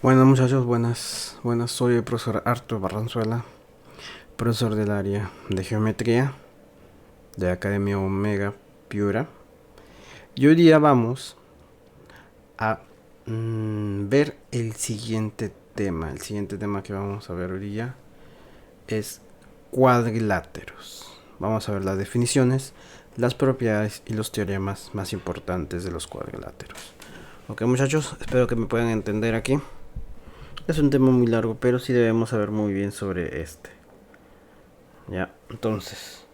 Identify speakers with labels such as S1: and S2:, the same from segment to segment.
S1: Bueno muchachos, buenas, soy el profesor Arturo Barranzuela, profesor del área de geometría de Academia Omega Piura. Y hoy día vamos a ver el siguiente tema. El siguiente tema que vamos a ver hoy día es cuadriláteros. Vamos a ver las definiciones, las propiedades y los teoremas más importantes de los cuadriláteros. Ok muchachos, espero que me puedan entender aquí. Es un tema muy largo, pero sí debemos saber muy bien sobre este. Ya, entonces,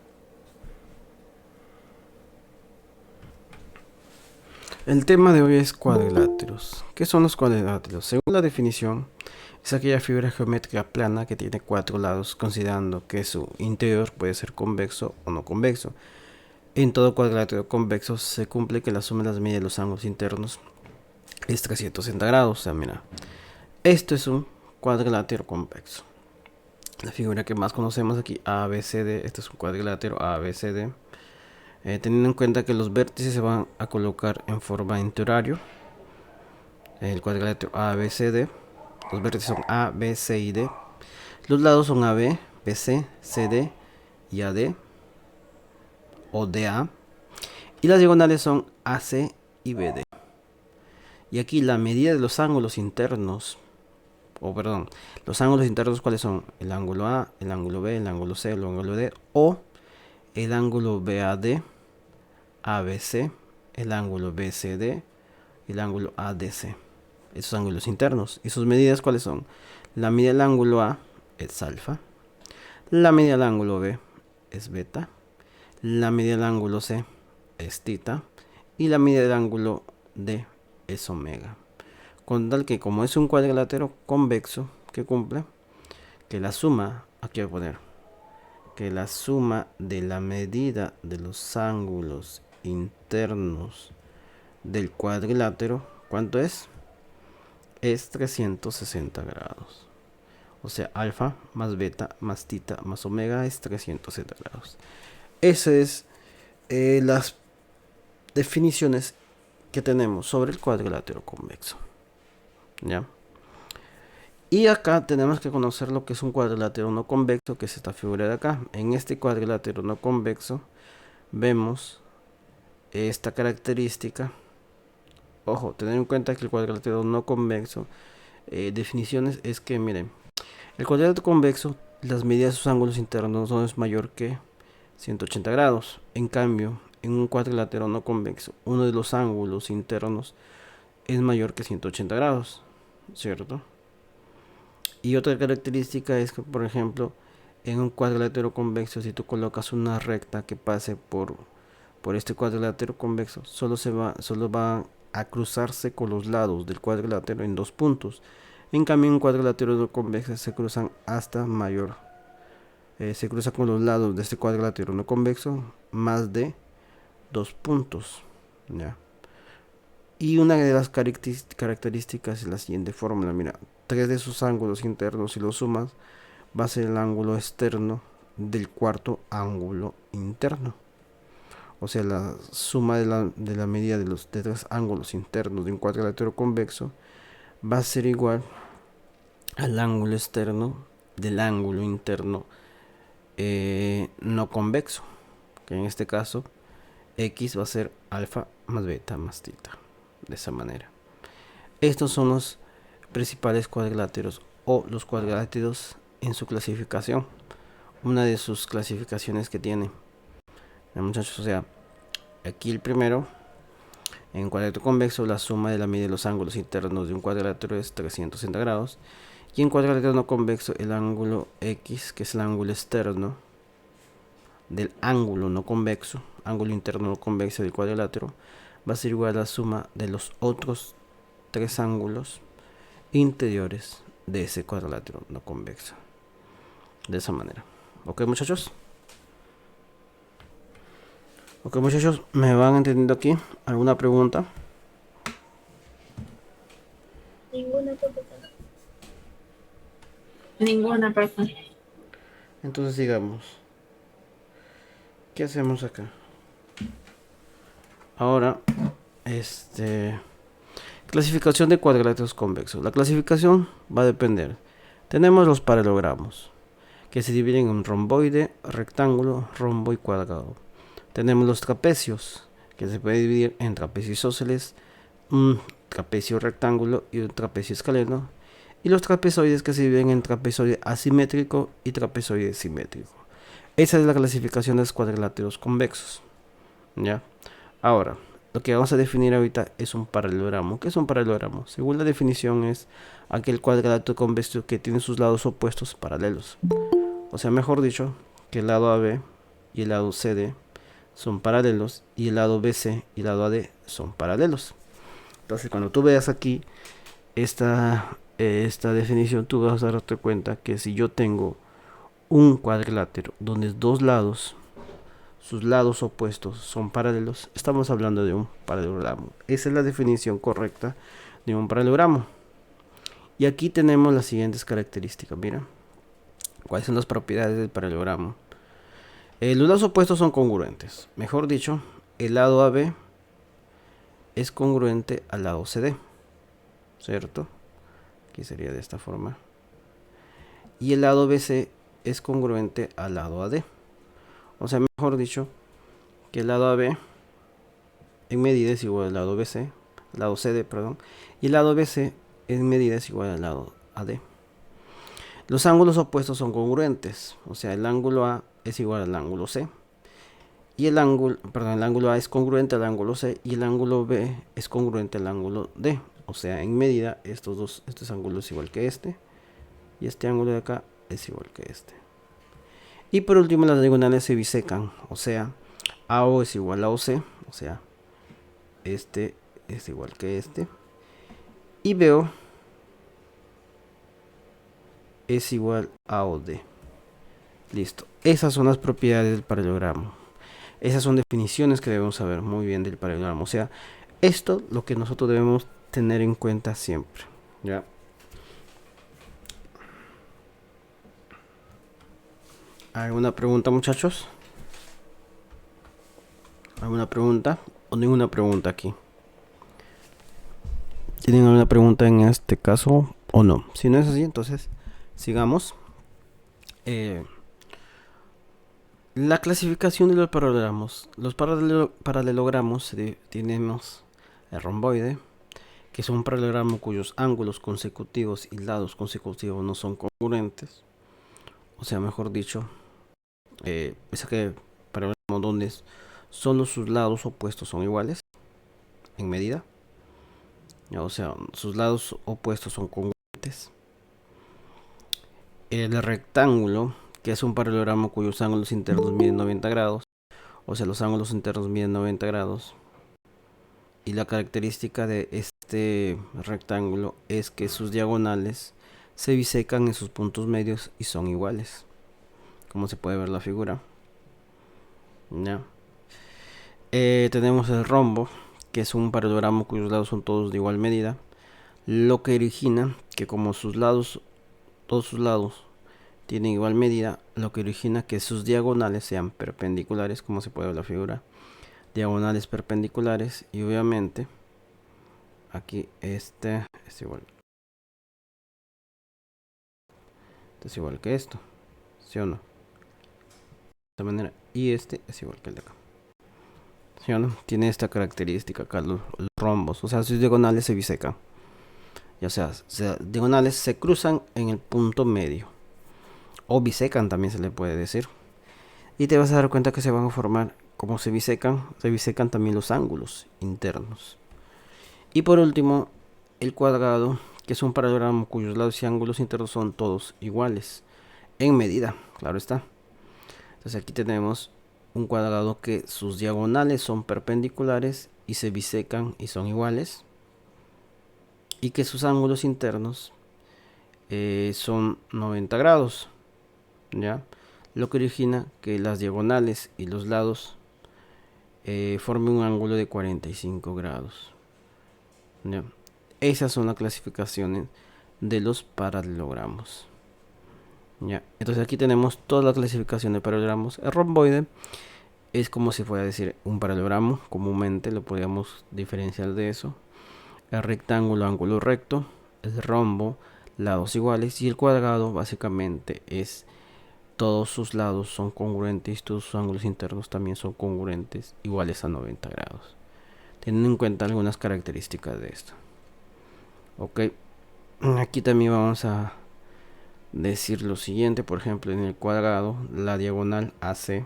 S1: el tema de hoy es cuadriláteros. ¿Qué son los cuadriláteros? Según la definición, es aquella figura geométrica plana que tiene cuatro lados, considerando que su interior puede ser convexo o no convexo. En todo cuadrilátero convexo se cumple que la suma de las medidas de los ángulos internos es 360 grados. O sea, mira, esto es un cuadrilátero convexo. La figura que más conocemos aquí, ABCD, este es un cuadrilátero ABCD. Teniendo en cuenta que los vértices se van a colocar en forma interhorario, el cuadrilátero ABCD, los vértices son A, B, C y D, los lados son AB, BC, CD y AD o DA, y las diagonales son AC y BD. Y aquí la medida de los ángulos internos, o perdón, los ángulos internos, ¿cuáles son? El ángulo A, el ángulo B, el ángulo C, el ángulo D, o el ángulo BAD, ABC, el ángulo BCD, el ángulo ADC. Esos ángulos internos. ¿Y sus medidas cuáles son? La medida del ángulo A es alfa. La medida del ángulo B es beta. La medida del ángulo C es tita. Y la medida del ángulo D es omega. Con tal que como es un cuadrilátero convexo que cumple, que la suma, aquí voy a poner, que la suma de la medida de los ángulos internos del cuadrilátero, ¿cuánto es? Es 360 grados. O sea, alfa más beta más tita más omega es 360 grados. Esas es las definiciones que tenemos sobre el cuadrilátero convexo. ¿Ya? Y acá tenemos que conocer lo que es un cuadrilátero no convexo, que es esta figura de acá. En este cuadrilátero no convexo vemos esta característica. Ojo, tener en cuenta que el cuadrilátero no convexo, definiciones es que, miren, el cuadrilátero convexo, las medidas de sus ángulos internos no es mayor que 180 grados. En cambio, en un cuadrilátero no convexo, uno de los ángulos internos es mayor que 180 grados, ¿cierto? Y otra característica es que, por ejemplo, en un cuadrilátero convexo, si tú colocas una recta que pase por este cuadrilátero convexo, solo va a cruzarse con los lados del cuadrilátero en dos puntos. En cambio, en un cuadrilátero no convexo se cruzan hasta mayor. Se cruza con los lados de este cuadrilátero no convexo más de dos puntos. ¿Ya? Y una de las características es la siguiente fórmula. Mira, tres de sus ángulos internos, si los sumas, va a ser el ángulo externo del cuarto ángulo interno. O sea, la suma de la medida de los de tres ángulos internos de un cuadrilátero convexo va a ser igual al ángulo externo del ángulo interno no convexo, que en este caso x va a ser alfa más beta más tita. De esa manera. Estos son los principales cuadriláteros o los cuadriláteros en su clasificación. Una de sus clasificaciones que tiene. Muchachos, o sea, aquí el primero, en un cuadrilátero convexo, la suma de la medida de los ángulos internos de un cuadrilátero es 360 grados. Y en cuadrilátero no convexo, el ángulo x, que es el ángulo externo del ángulo no convexo, ángulo interno no convexo del cuadrilátero, va a ser igual a la suma de los otros tres ángulos interiores de ese cuadrilátero no convexo. De esa manera. ¿Ok, muchachos? Ok, muchachos, ¿me van entendiendo aquí? ¿Alguna pregunta?
S2: Ninguna profesora. Ninguna persona.
S1: Entonces digamos, ¿qué hacemos acá? Ahora, Clasificación de cuadriláteros convexos. La clasificación va a depender. Tenemos los paralelogramos, que se dividen en romboide, rectángulo, rombo y cuadrado. Tenemos los trapecios, que se puede dividir en trapecio isósceles, un trapecio rectángulo y un trapecio escaleno. Y los trapezoides, que se dividen en trapezoide asimétrico y trapezoide simétrico. Esa es la clasificación de los cuadriláteros convexos. ¿Ya? Ahora, lo que vamos a definir ahorita es un paralelogramo. ¿Qué es un paralelogramo? Según la definición, es aquel cuadrilátero convexo que tiene sus lados opuestos paralelos. O sea, mejor dicho, que el lado AB y el lado CD son paralelos y el lado BC y el lado AD son paralelos. Entonces, cuando tú veas aquí esta definición, tú vas a darte cuenta que si yo tengo un cuadrilátero donde dos lados, sus lados opuestos son paralelos, estamos hablando de un paralelogramo. Esa es la definición correcta de un paralelogramo. Y aquí tenemos las siguientes características. Mira, cuáles son las propiedades del paralelogramo. Los lados opuestos son congruentes. Mejor dicho, el lado AB es congruente al lado CD, ¿cierto? Aquí sería de esta forma. Y el lado BC es congruente al lado AD. O sea, mejor dicho, que el lado AB en medida es igual al lado BC, lado CD, perdón, y el lado BC en medida es igual al lado AD. Los ángulos opuestos son congruentes, o sea, el ángulo A es igual al ángulo C. Y el ángulo A es congruente al ángulo C y el ángulo B es congruente al ángulo D. O sea, en medida estos ángulos es igual que este y este ángulo de acá es igual que este. Y por último, las diagonales se bisecan, o sea, AO es igual a OC, o sea, este es igual que este. Y BO es igual a OD. Listo. Esas son las propiedades del paralelogramo. Esas son definiciones que debemos saber muy bien del paralelogramo. O sea, esto lo que nosotros debemos tener en cuenta siempre. ¿Ya? ¿Alguna pregunta, muchachos? ¿Alguna pregunta? ¿O ninguna pregunta aquí? ¿Tienen alguna pregunta en este caso o no? Si no es así, entonces sigamos. La clasificación de los paralelogramos. Los paralelogramos tenemos el romboide, que es un paralelogramo cuyos ángulos consecutivos y lados consecutivos no son congruentes. O sea, mejor dicho, es aquel paralelogramo donde solo sus lados opuestos son iguales en medida. O sea, sus lados opuestos son congruentes. El rectángulo, que es un paralelogramo cuyos ángulos internos miden 90 grados. O sea, los ángulos internos miden 90 grados. Y la característica de este rectángulo es que sus diagonales se bisecan en sus puntos medios y son iguales, como se puede ver en la figura. ¿Ya? Tenemos el rombo, que es un paralelogramo cuyos lados son todos de igual medida, lo que origina que como todos sus lados tienen igual medida, lo que origina que sus diagonales sean perpendiculares, como se puede ver en la figura. Diagonales perpendiculares, y obviamente aquí este es igual que esto, ¿sí o no? De esta manera, y este es igual que el de acá, ¿sí o no? Tiene esta característica acá, los rombos, o sea, sus diagonales se bisecan, ya sea, diagonales se cruzan en el punto medio, o bisecan también se le puede decir, y te vas a dar cuenta que se van a formar, como se bisecan también los ángulos internos. Y por último, el cuadrado, que es un paralelogramo cuyos lados y ángulos internos son todos iguales en medida, claro está. Entonces aquí tenemos un cuadrado que sus diagonales son perpendiculares y se bisecan y son iguales, y que sus ángulos internos son 90 grados, ¿ya? Lo que origina que las diagonales y los lados formen un ángulo de 45 grados. ¿Ya? Esas son las clasificaciones de los paralelogramos. ¿Ya? Entonces aquí tenemos toda la clasificación de paralelogramos. El romboide es como si fuera a decir un paralelogramo, comúnmente lo podríamos diferenciar de eso. el rectángulo, ángulo recto, el rombo, lados iguales, y el cuadrado básicamente es todos sus lados son congruentes y todos sus ángulos internos también son congruentes, iguales a 90 grados. Teniendo en cuenta algunas características de esto. Ok, aquí también vamos a decir lo siguiente. Por ejemplo, en el cuadrado, la diagonal AC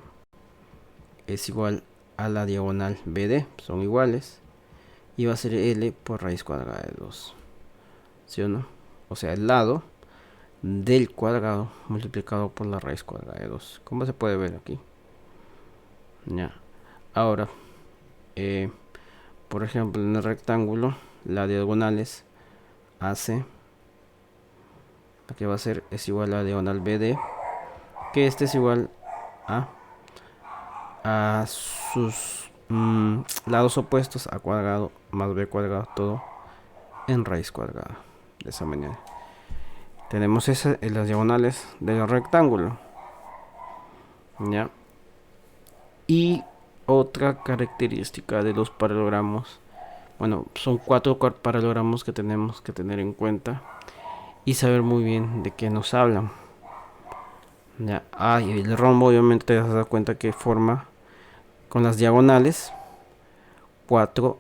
S1: es igual a la diagonal BD, son iguales, y va a ser L por raíz cuadrada de 2, ¿sí o no? O sea, el lado del cuadrado multiplicado por la raíz cuadrada de 2, como se puede ver aquí. Ya. Ahora, por ejemplo, en el rectángulo, la diagonal es AC, aquí va a ser, es igual a la diagonal BD, que este es igual a sus lados opuestos, a cuadrado más b cuadrado, todo en raíz cuadrada. De esa manera tenemos esas en las diagonales del rectángulo, ¿ya? Y otra característica de los paralelogramos, bueno, son 4 paralelogramos que tenemos que tener en cuenta y saber muy bien de qué nos hablan, ¿ya? Y el rombo obviamente te das cuenta que forma con las diagonales 4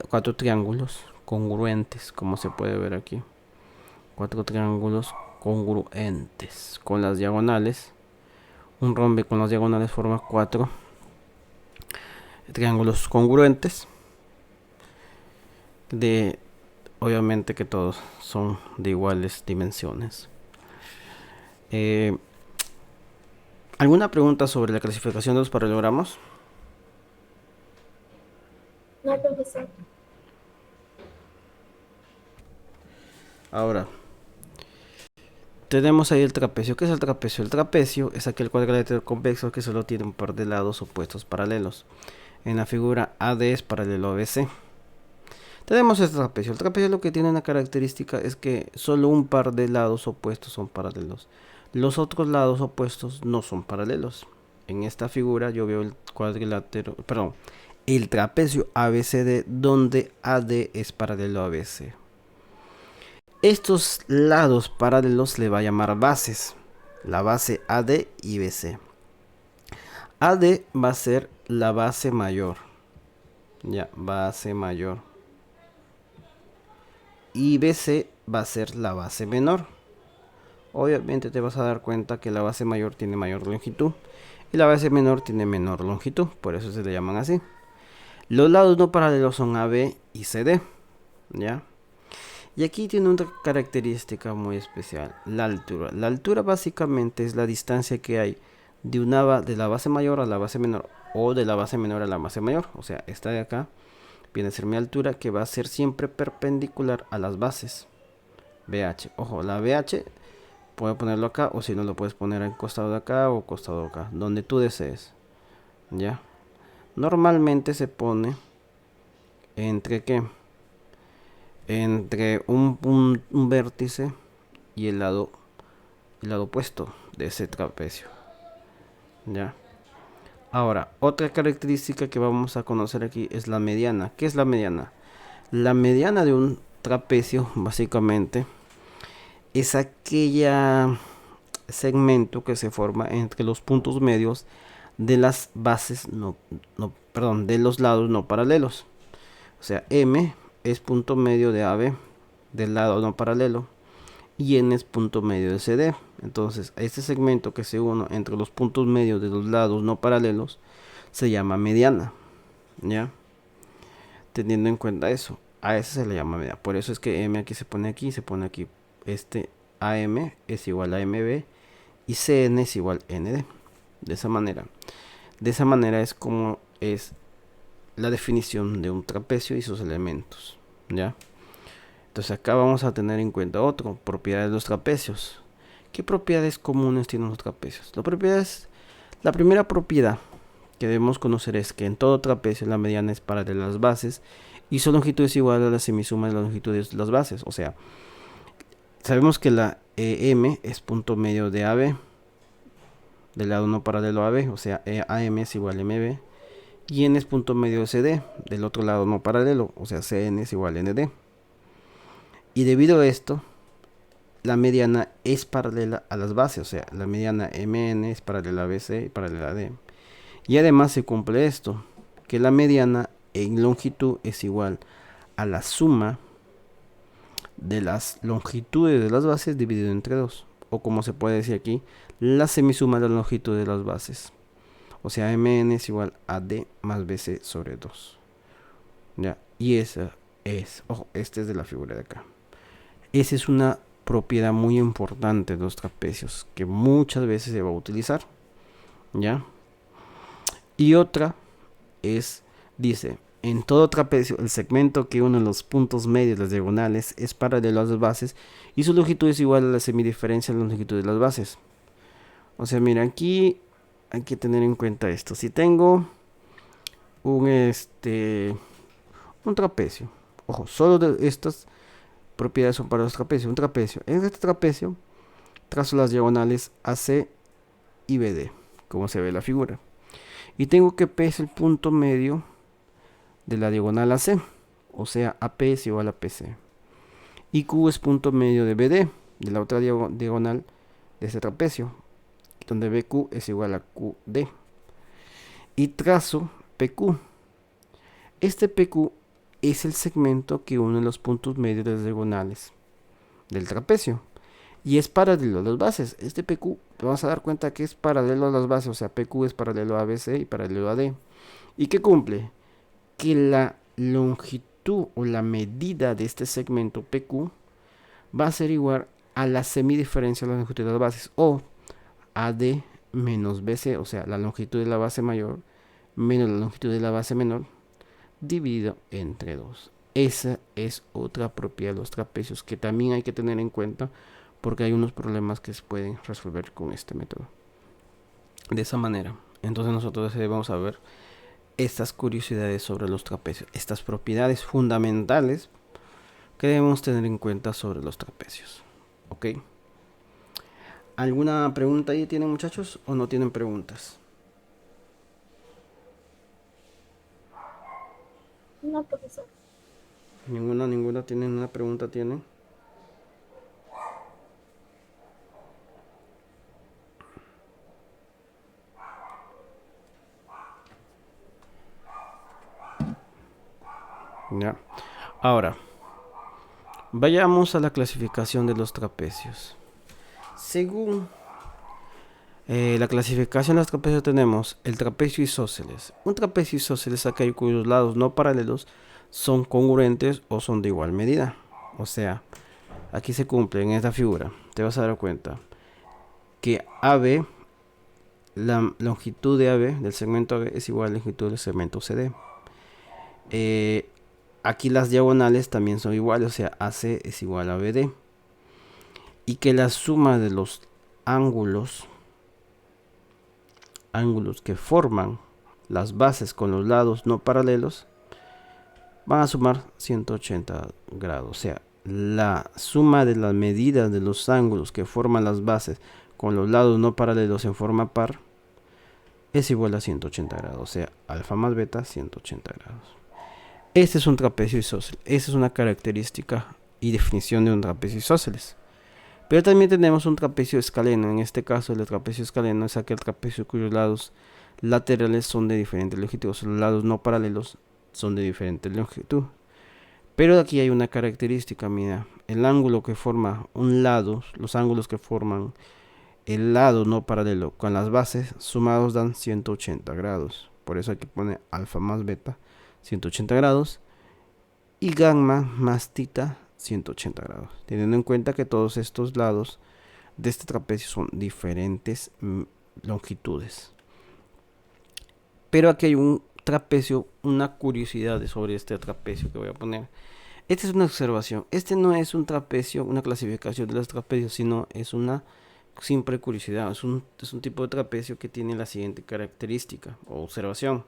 S1: 4 triángulos congruentes, como se puede ver aquí. 4 triángulos congruentes con las diagonales. Un rombe con las diagonales forma 4 triángulos congruentes. Obviamente que todos son de iguales dimensiones. ¿Alguna pregunta sobre la clasificación de los paralelogramas?
S2: No, profesor.
S1: Ahora, tenemos ahí el trapecio. ¿Qué es el trapecio? El trapecio es aquel cuadrilátero convexo que solo tiene un par de lados opuestos paralelos. En la figura AD es paralelo a BC. Tenemos este trapecio. El trapecio lo que tiene una característica es que solo un par de lados opuestos son paralelos. Los otros lados opuestos no son paralelos. En esta figura yo veo el cuadrilátero, perdón, el trapecio ABCD donde AD es paralelo a BC. Estos lados paralelos le va a llamar bases. La base AD y BC. AD va a ser la base mayor. Ya, base mayor. Y BC va a ser la base menor. Obviamente te vas a dar cuenta que la base mayor tiene mayor longitud y la base menor tiene menor longitud, por eso se le llaman así. Los lados no paralelos son AB y CD, ¿ya? Y aquí tiene una característica muy especial, la altura. La altura básicamente es la distancia que hay de la base mayor a la base menor o de la base menor a la base mayor. O sea, esta de acá viene a ser mi altura, que va a ser siempre perpendicular a las bases BH. Ojo, la BH puedo ponerlo acá, o si no lo puedes poner al costado de acá o costado de acá, donde tú desees. Ya, normalmente se pone entre qué, entre un vértice y el lado opuesto de ese trapecio. Ya. Ahora, otra característica que vamos a conocer aquí es la mediana. ¿Qué es la mediana? La mediana de un trapecio básicamente es aquella segmento que se forma entre los puntos medios de las bases de los lados no paralelos. O sea, M es punto medio de AB del lado no paralelo y N es punto medio de CD. Entonces, este segmento que se une entre los puntos medios de los lados no paralelos se llama mediana, ¿ya? Teniendo en cuenta eso, a ese se le llama mediana. Por eso es que M aquí se pone aquí, se pone aquí. Este AM es igual a MB y CN es igual a ND. De esa manera. De esa manera es como es la definición de un trapecio y sus elementos, ¿ya? Entonces acá vamos a tener en cuenta otro, propiedades de los trapecios. ¿Qué propiedades comunes tienen los trapecios? La primera propiedad que debemos conocer es que en todo trapecio la mediana es paralela a las bases y su longitud es igual a la semisuma de la longitud de las bases. O sea, sabemos que la M es punto medio de AB del lado no paralelo a AB, o sea AM es igual a MB y n es punto medio de CD, del otro lado no paralelo, o sea, CN es igual a ND. Y debido a esto, la mediana es paralela a las bases, o sea, la mediana MN es paralela a BC y paralela a D. Y además se cumple esto, que la mediana en longitud es igual a la suma de las longitudes de las bases dividido entre 2. O como se puede decir aquí, la semisuma de la longitud de las bases. O sea, MN es igual a D más BC sobre 2. ¿Ya? Y esa es, ojo, este es de la figura de acá. Esa es una propiedad muy importante de los trapecios que muchas veces se va a utilizar. ¿Ya? Y otra es, dice, en todo trapecio el segmento que une los puntos medios de las diagonales es paralelo a las bases y su longitud es igual a la semidiferencia de la longitud de las bases. O sea, mira, aquí hay que tener en cuenta esto. Si tengo un trapecio, ojo, solo de estas propiedades son para los trapecios. Un trapecio, en este trapecio trazo las diagonales AC y BD, como se ve en la figura. Y tengo que P es el punto medio de la diagonal AC, o sea, AP es igual a PC. Y Q es punto medio de BD, de la otra diagonal de este trapecio, donde BQ es igual a QD. Y trazo PQ. Este PQ es el segmento que une los puntos medios de las diagonales del trapecio. Y es paralelo a las bases. Este PQ, te vas a dar cuenta que es paralelo a las bases, o sea, PQ es paralelo a ABC y paralelo a D. ¿Y qué cumple? Que la longitud o la medida de este segmento PQ va a ser igual a la semidiferencia de la longitud de las bases, o AD menos BC, o sea, la longitud de la base mayor menos la longitud de la base menor, dividido entre 2. Esa es otra propiedad de los trapecios que también hay que tener en cuenta, porque hay unos problemas que se pueden resolver con este método. De esa manera, entonces nosotros vamos a ver estas curiosidades sobre los trapecios, estas propiedades fundamentales que debemos tener en cuenta sobre los trapecios. ¿Ok? ¿Alguna pregunta ahí tienen, muchachos, o no tienen preguntas?
S2: No, profesor.
S1: Ninguna tienen una pregunta, tienen. Ya. Ahora, vayamos a la clasificación de los trapecios. Según la clasificación de los trapecios tenemos el trapecio isósceles. Un trapecio isósceles es aquel cuyos lados no paralelos son congruentes o son de igual medida. O sea, aquí se cumple en esta figura. Te vas a dar cuenta que AB, la longitud de AB del segmento AB es igual a la longitud del segmento CD. Aquí las diagonales también son iguales, o sea, AC es igual a BD. Y que la suma de los ángulos que forman las bases con los lados no paralelos van a sumar 180 grados. O sea, la suma de las medidas de los ángulos que forman las bases con los lados no paralelos en forma par es igual a 180 grados. O sea, alfa más beta, 180 grados. Este es un trapecio isósceles. Esa es una característica y definición de un trapecio isósceles. Pero también tenemos un trapecio escaleno. En este caso, el trapecio escaleno es aquel trapecio cuyos lados laterales son de diferente longitud. Los lados no paralelos son de diferente longitud. Pero aquí hay una característica, mira. El ángulo que forma un lado, los ángulos que forman el lado no paralelo con las bases sumados dan 180 grados. Por eso aquí pone alfa más beta, 180 grados. Y gamma más tita, 180 grados, teniendo en cuenta que todos estos lados de este trapecio son diferentes longitudes. Pero aquí hay un trapecio, una curiosidad sobre este trapecio que voy a poner. Esta es una observación. Este no es un trapecio, una clasificación de los trapecios, sino es una simple curiosidad. Es un tipo de trapecio que tiene la siguiente característica o observación.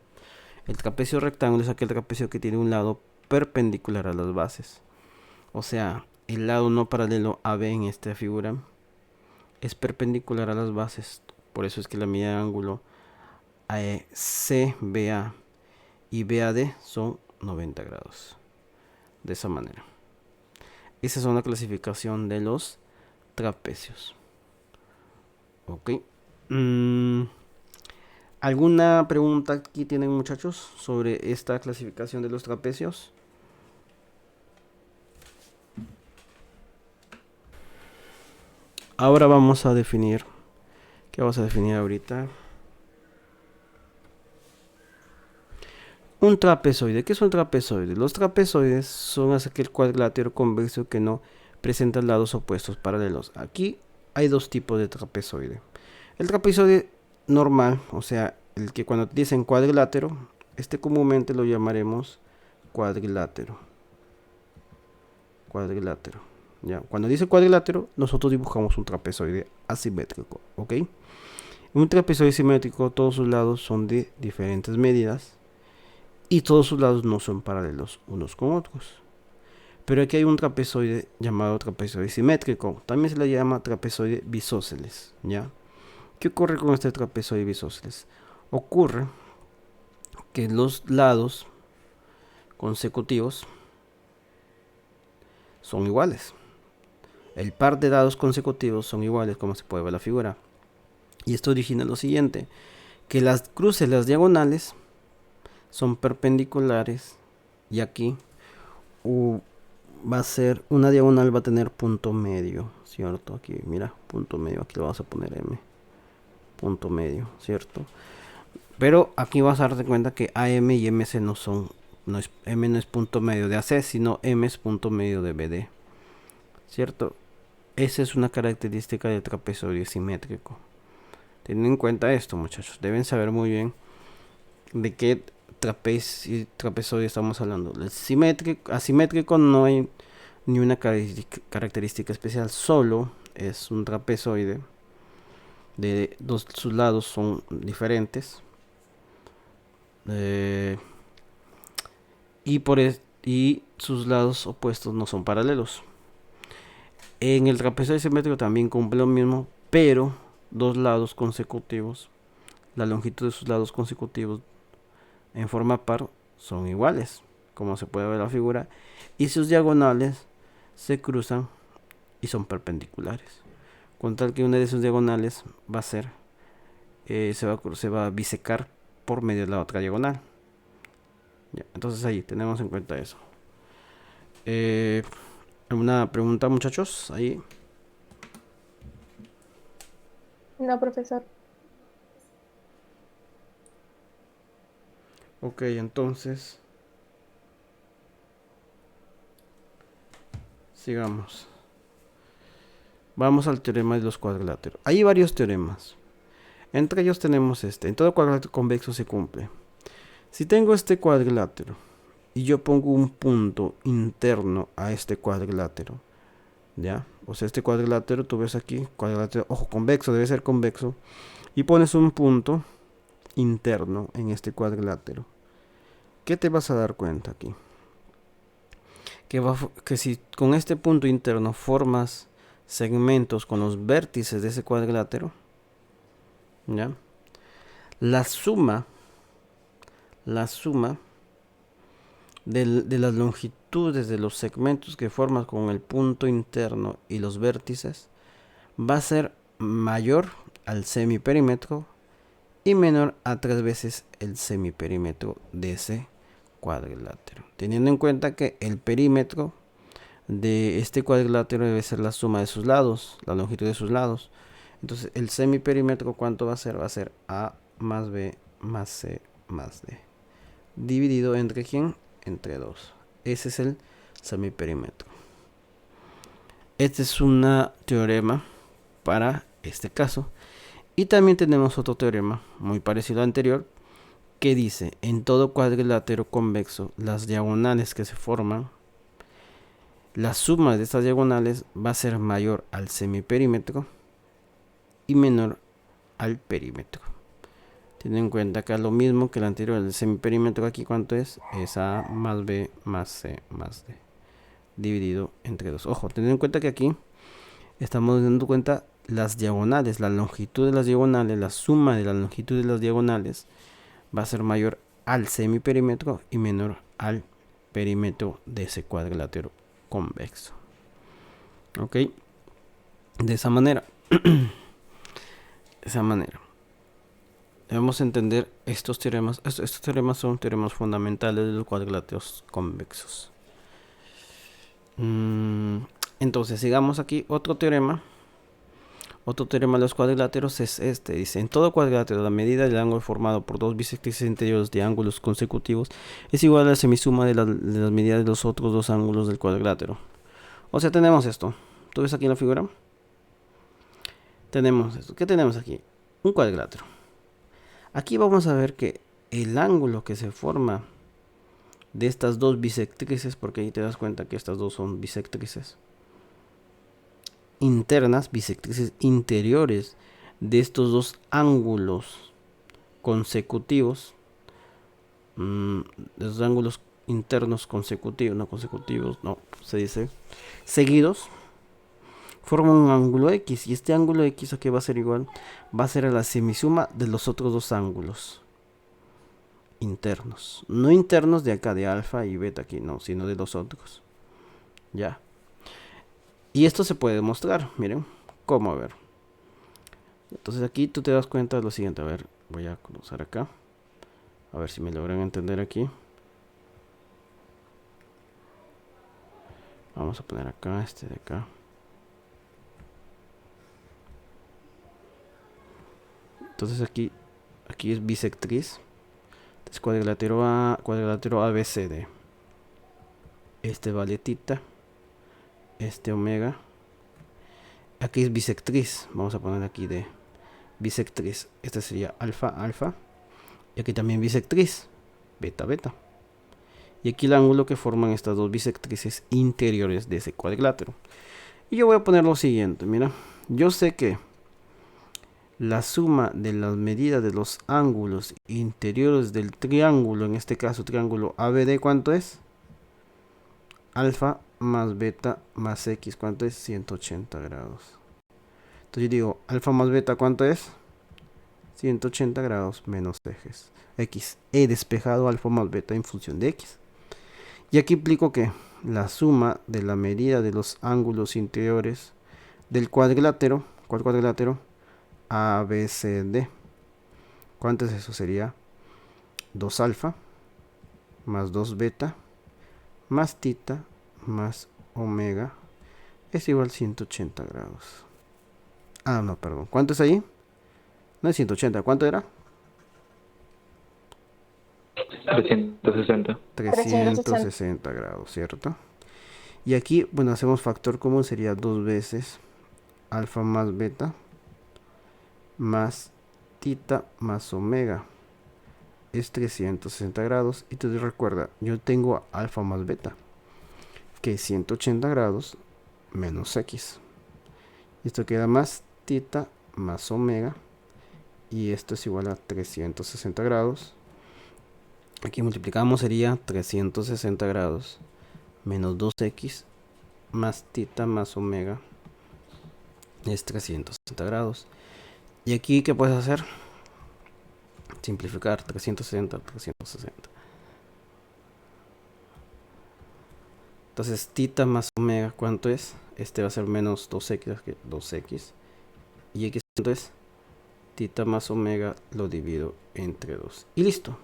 S1: El trapecio rectángulo es aquel trapecio que tiene un lado perpendicular a las bases. O sea, el lado no paralelo AB en esta figura es perpendicular a las bases. Por eso es que la medida de ángulo CBA y BAD son 90 grados. De esa manera. Esa es una clasificación de los trapecios. Ok. ¿Alguna pregunta aquí tienen, muchachos, sobre esta clasificación de los trapecios? Ahora vamos a definir. ¿Qué vamos a definir ahorita? Un trapezoide. ¿Qué es un trapezoide? Los trapezoides son aquel cuadrilátero convexo que no presenta lados opuestos paralelos. Aquí hay dos tipos de trapezoide. El trapezoide normal, o sea, el que cuando dicen cuadrilátero, este comúnmente lo llamaremos cuadrilátero. Cuadrilátero. Ya, cuando dice cuadrilátero, nosotros dibujamos un trapezoide asimétrico, ¿ok? Un trapezoide simétrico, todos sus lados son de diferentes medidas y todos sus lados no son paralelos unos con otros. Pero aquí hay un trapezoide llamado trapezoide simétrico, también se le llama trapezoide bisósceles, ¿ya? ¿Qué ocurre con este trapezoide bisósceles? Ocurre que los lados consecutivos son iguales. El par de lados consecutivos son iguales, como se puede ver en la figura. Y esto origina lo siguiente, que las cruces, las diagonales, son perpendiculares. Y aquí va a ser, una diagonal va a tener punto medio, ¿cierto? Aquí, mira, punto medio, aquí le vamos a poner M. Punto medio, ¿cierto? Pero aquí vas a darte cuenta que AM y MC no son, M no es punto medio de AC, sino M es punto medio de BD, ¿cierto? Esa es una característica del trapezoide simétrico. Teniendo en cuenta esto, muchachos, deben saber muy bien de qué trapezoide estamos hablando. El asimétrico no hay ni una característica especial, solo es un trapezoide de sus lados son diferentes y sus lados opuestos no son paralelos. En el trapezoide simétrico también cumple lo mismo, pero dos lados consecutivos, la longitud de sus lados consecutivos en forma par son iguales, como se puede ver en la figura, y sus diagonales se cruzan y son perpendiculares, con tal que una de sus diagonales va a ser se va a bisecar por medio de la otra diagonal. Ya, entonces ahí tenemos en cuenta eso. ¿Alguna pregunta, muchachos? Ahí.
S2: No, profesor.
S1: Ok, entonces sigamos. Vamos al teorema de los cuadriláteros. Hay varios teoremas. Entre ellos tenemos este. En todo cuadrilátero convexo se cumple. Si tengo este cuadrilátero y yo pongo un punto interno a este cuadrilátero, ¿ya? O sea, este cuadrilátero, tú ves aquí, cuadrilátero, ojo, convexo, debe ser convexo, y pones un punto interno en este cuadrilátero. ¿Qué te vas a dar cuenta aquí? Que si con este punto interno formas segmentos con los vértices de ese cuadrilátero, ¿ya? La suma de las longitudes de los segmentos que formas con el punto interno y los vértices va a ser mayor al semiperímetro y menor a 3 veces el semiperímetro de ese cuadrilátero, teniendo en cuenta que el perímetro de este cuadrilátero debe ser la suma de sus lados, la longitud de sus lados. Entonces el semiperímetro, ¿cuánto va a ser? Va a ser A más B más C más D, dividido entre ¿quién? Entre 2. Ese es el semiperímetro. Este es un teorema para este caso. Y también tenemos otro teorema muy parecido al anterior, que dice, en todo cuadrilátero convexo, las diagonales que se forman, la suma de estas diagonales va a ser mayor al semiperímetro y menor al perímetro. Ten en cuenta que es lo mismo que el anterior, el semiperímetro aquí, ¿cuánto es? Es A más B más C más D, dividido entre 2. Ojo, ten en cuenta que aquí estamos dando cuenta las diagonales, la longitud de las diagonales, la suma de la longitud de las diagonales va a ser mayor al semiperímetro y menor al perímetro de ese cuadrilátero convexo. Ok, de esa manera, debemos entender estos teoremas. Estos teoremas son teoremas fundamentales de los cuadriláteros convexos. Entonces, sigamos aquí. Otro teorema de los cuadriláteros es este. Dice, en todo cuadrilátero, la medida del ángulo formado por dos bisectrices interiores de ángulos consecutivos es igual a la semisuma de las medidas de los otros dos ángulos del cuadrilátero. O sea, tenemos esto. ¿Tú ves aquí en la figura? Tenemos esto. ¿Qué tenemos aquí? Un cuadrilátero. Aquí vamos a ver que el ángulo que se forma de estas dos bisectrices, porque ahí te das cuenta que estas dos son bisectrices internas, bisectrices interiores de estos dos ángulos consecutivos, los ángulos internos consecutivos, no, se dice seguidos, forman un ángulo X, y este ángulo X aquí va a ser igual, va a ser a la semisuma de los otros dos ángulos internos, no internos de acá de alfa y beta aquí, no, sino de los otros, ya. Y esto se puede demostrar, miren, ¿cómo? A ver. Entonces aquí tú te das cuenta de lo siguiente, a ver, voy a cruzar acá, a ver si me logran entender aquí. Vamos a poner acá, este de acá. Entonces aquí es bisectriz. Entonces cuadrilátero ABCD. Este vale tita, este omega. Aquí es bisectriz, vamos a poner aquí de bisectriz. Este sería alfa, alfa. Y aquí también bisectriz, beta, beta. Y aquí el ángulo que forman estas dos bisectrices interiores de ese cuadrilátero. Y yo voy a poner lo siguiente, mira. Yo sé que la suma de las medidas de los ángulos interiores del triángulo, en este caso triángulo ABD, ¿cuánto es? Alfa más beta más X, ¿cuánto es? 180 grados. Entonces yo digo, alfa más beta, ¿cuánto es? 180 grados menos ejes X. He despejado alfa más beta en función de X. Y aquí implico que la suma de la medida de los ángulos interiores del cuadrilátero, ¿cuál cuadrilátero? ABCD. ¿Cuánto es eso? Sería 2 alfa más 2 beta más tita más omega es igual a 180 grados. Ah, no, perdón. ¿Cuánto es ahí? No es 180. ¿Cuánto era?
S3: 360.
S1: 360 grados, ¿cierto? Y aquí, bueno, hacemos factor común. Sería 2 veces alfa más beta más tita más omega es 360 grados. Y te recuerda, yo tengo alfa más beta, que es 180 grados menos X. Esto queda más tita más omega. Y esto es igual a 360 grados. Aquí multiplicamos, sería 360 grados menos 2X más tita más omega es 360 grados. Y aquí, ¿qué puedes hacer? Simplificar 360. Entonces, tita más omega, ¿cuánto es? Este va a ser menos 2X, que 2X. Y X, ¿cuánto es? Tita más omega lo divido entre 2. Y listo.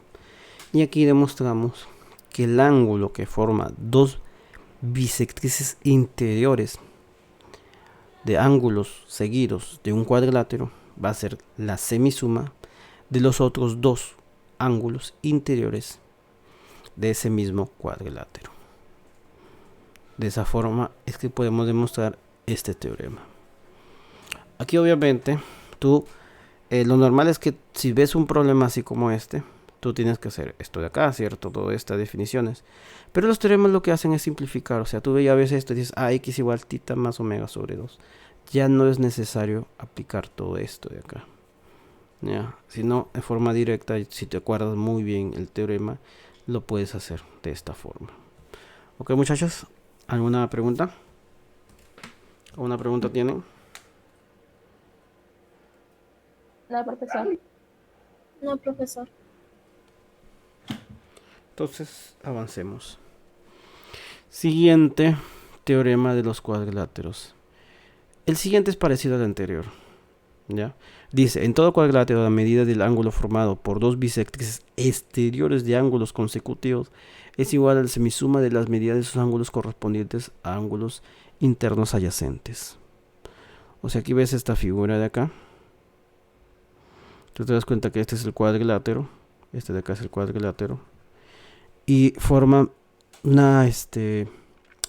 S1: Y aquí demostramos que el ángulo que forma dos bisectrices interiores de ángulos seguidos de un cuadrilátero va a ser la semisuma de los otros dos ángulos interiores de ese mismo cuadrilátero. De esa forma es que podemos demostrar este teorema. Aquí obviamente tú, lo normal es que si ves un problema así como este, tú tienes que hacer esto de acá, ¿cierto? Todas estas definiciones. Pero los teoremas lo que hacen es simplificar. O sea, tú ya ves esto y dices, X igual tita más omega sobre 2. Ya no es necesario aplicar todo esto de acá. Ya, si no, de forma directa, si te acuerdas muy bien el teorema, lo puedes hacer de esta forma. Ok, muchachos, ¿alguna pregunta? ¿Alguna pregunta tienen?
S2: No, profesor.
S4: No, profesor.
S1: Entonces, avancemos. Siguiente teorema de los cuadriláteros. El siguiente es parecido al anterior. ¿Ya? Dice, en todo cuadrilátero la medida del ángulo formado por dos bisectrices exteriores de ángulos consecutivos es igual a la semisuma de las medidas de sus ángulos correspondientes a ángulos internos adyacentes. O sea, aquí ves esta figura de acá. Tú te das cuenta que este es el cuadrilátero. Este de acá es el cuadrilátero. Y forman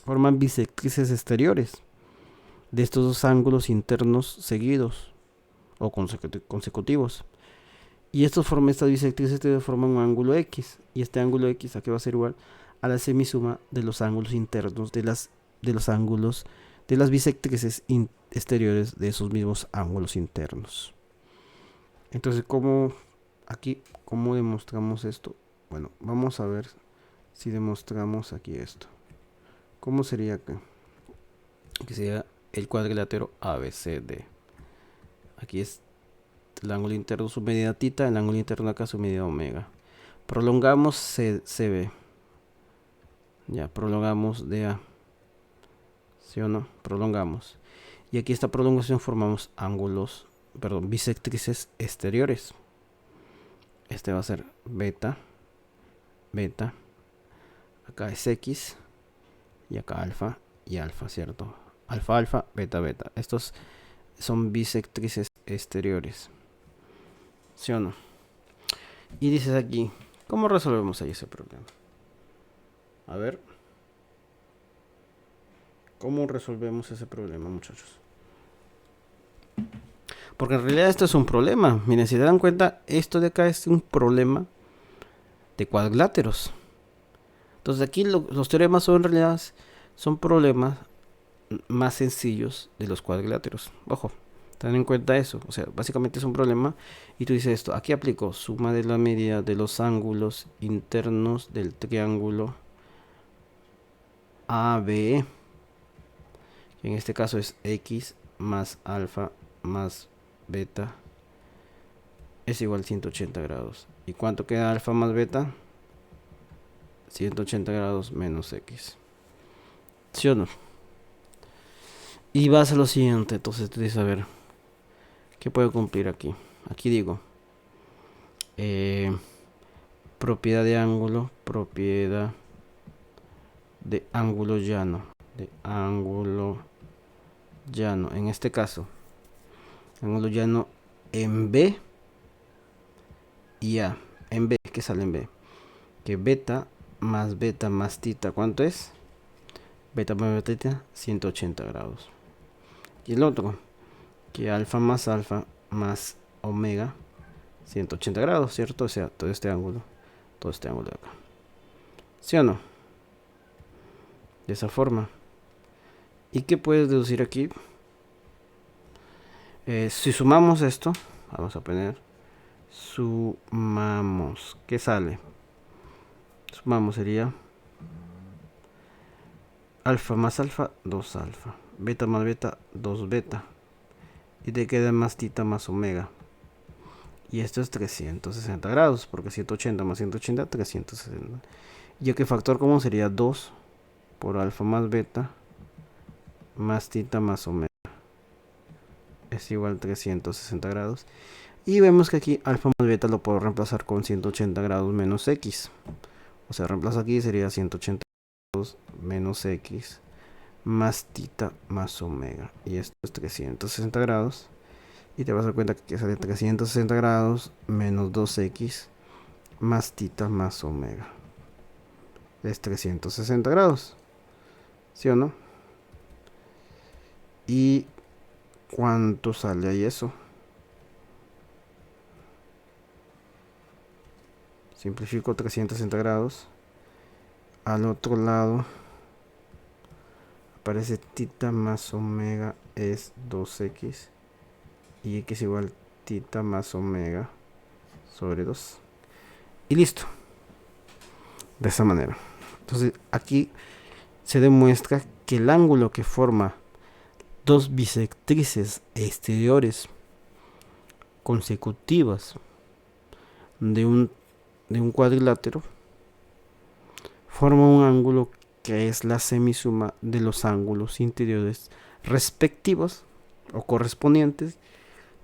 S1: forman bisectrices exteriores de estos dos ángulos internos seguidos o consecutivos. Y estas bisectrices forman un ángulo X. Y este ángulo X aquí va a ser igual a la semisuma de los ángulos internos de los ángulos de las bisectrices exteriores de esos mismos ángulos internos. Entonces, ¿cómo demostramos esto? Bueno, vamos a ver si demostramos aquí esto. ¿Cómo sería acá? Que sería el cuadrilátero ABCD. Aquí es el ángulo interno su medida θ, el ángulo interno acá su medida omega. Prolongamos CB. Ya, prolongamos DA. ¿Sí o no? Prolongamos. Y aquí esta prolongación formamos bisectrices exteriores. Este va a ser beta, beta. Acá es X. Y acá alfa y alfa, ¿cierto? Alfa, alfa, beta, beta. Estos son bisectrices exteriores. ¿Sí o no? Y dices aquí, ¿cómo resolvemos ahí ese problema? A ver. ¿Cómo resolvemos ese problema, muchachos? Porque en realidad esto es un problema. Miren, si se dan cuenta, esto de acá es un problema de cuadriláteros. Entonces aquí los teoremas en realidad son problemas más sencillos de los cuadriláteros. Ojo, ten en cuenta eso. O sea, básicamente es un problema. Y tú dices esto, aquí aplico suma de la medida de los ángulos internos del triángulo ABE. En este caso es X más alfa más beta es igual a 180 grados. ¿Y cuánto queda alfa más beta? 180 grados menos X. ¿Sí o no? Y vas a lo siguiente. Entonces tú dices, a ver, ¿qué puedo cumplir aquí? Aquí digo, propiedad de ángulo, propiedad de ángulo llano. De ángulo llano. En este caso, ángulo llano en B y A. En B, ¿qué sale en B? Que beta más θ, ¿cuánto es? Beta más θ, 180 grados. Y el otro, que alfa más omega, 180 grados, ¿cierto? O sea, todo este ángulo de acá. ¿Sí o no? De esa forma. ¿Y qué puedes deducir aquí? Si sumamos esto, vamos a poner, sumamos, ¿qué sale? Sumamos sería alfa más alfa, 2 alfa. Beta más beta, 2 beta. Y te queda más θ más omega. Y esto es 360 grados, porque 180 más 180, 360. Y aquí factor común sería 2 por alfa más beta más θ más omega. Es igual a 360 grados. Y vemos que aquí alfa más beta lo puedo reemplazar con 180 grados menos X. O sea, reemplazo aquí sería 180 grados menos X más θ más omega. Y esto es 360 grados. Y te vas a dar cuenta que sale 360 grados menos 2X más θ más omega. Es 360 grados. ¿Sí o no? ¿Y cuánto sale ahí eso? Simplifico 360 grados. Al otro lado aparece θ más omega es 2X. Y X igual θ más omega sobre 2. Y listo. De esa manera. Entonces aquí se demuestra que el ángulo que forma dos bisectrices exteriores consecutivas de un cuadrilátero forma un ángulo que es la semisuma de los ángulos interiores respectivos o correspondientes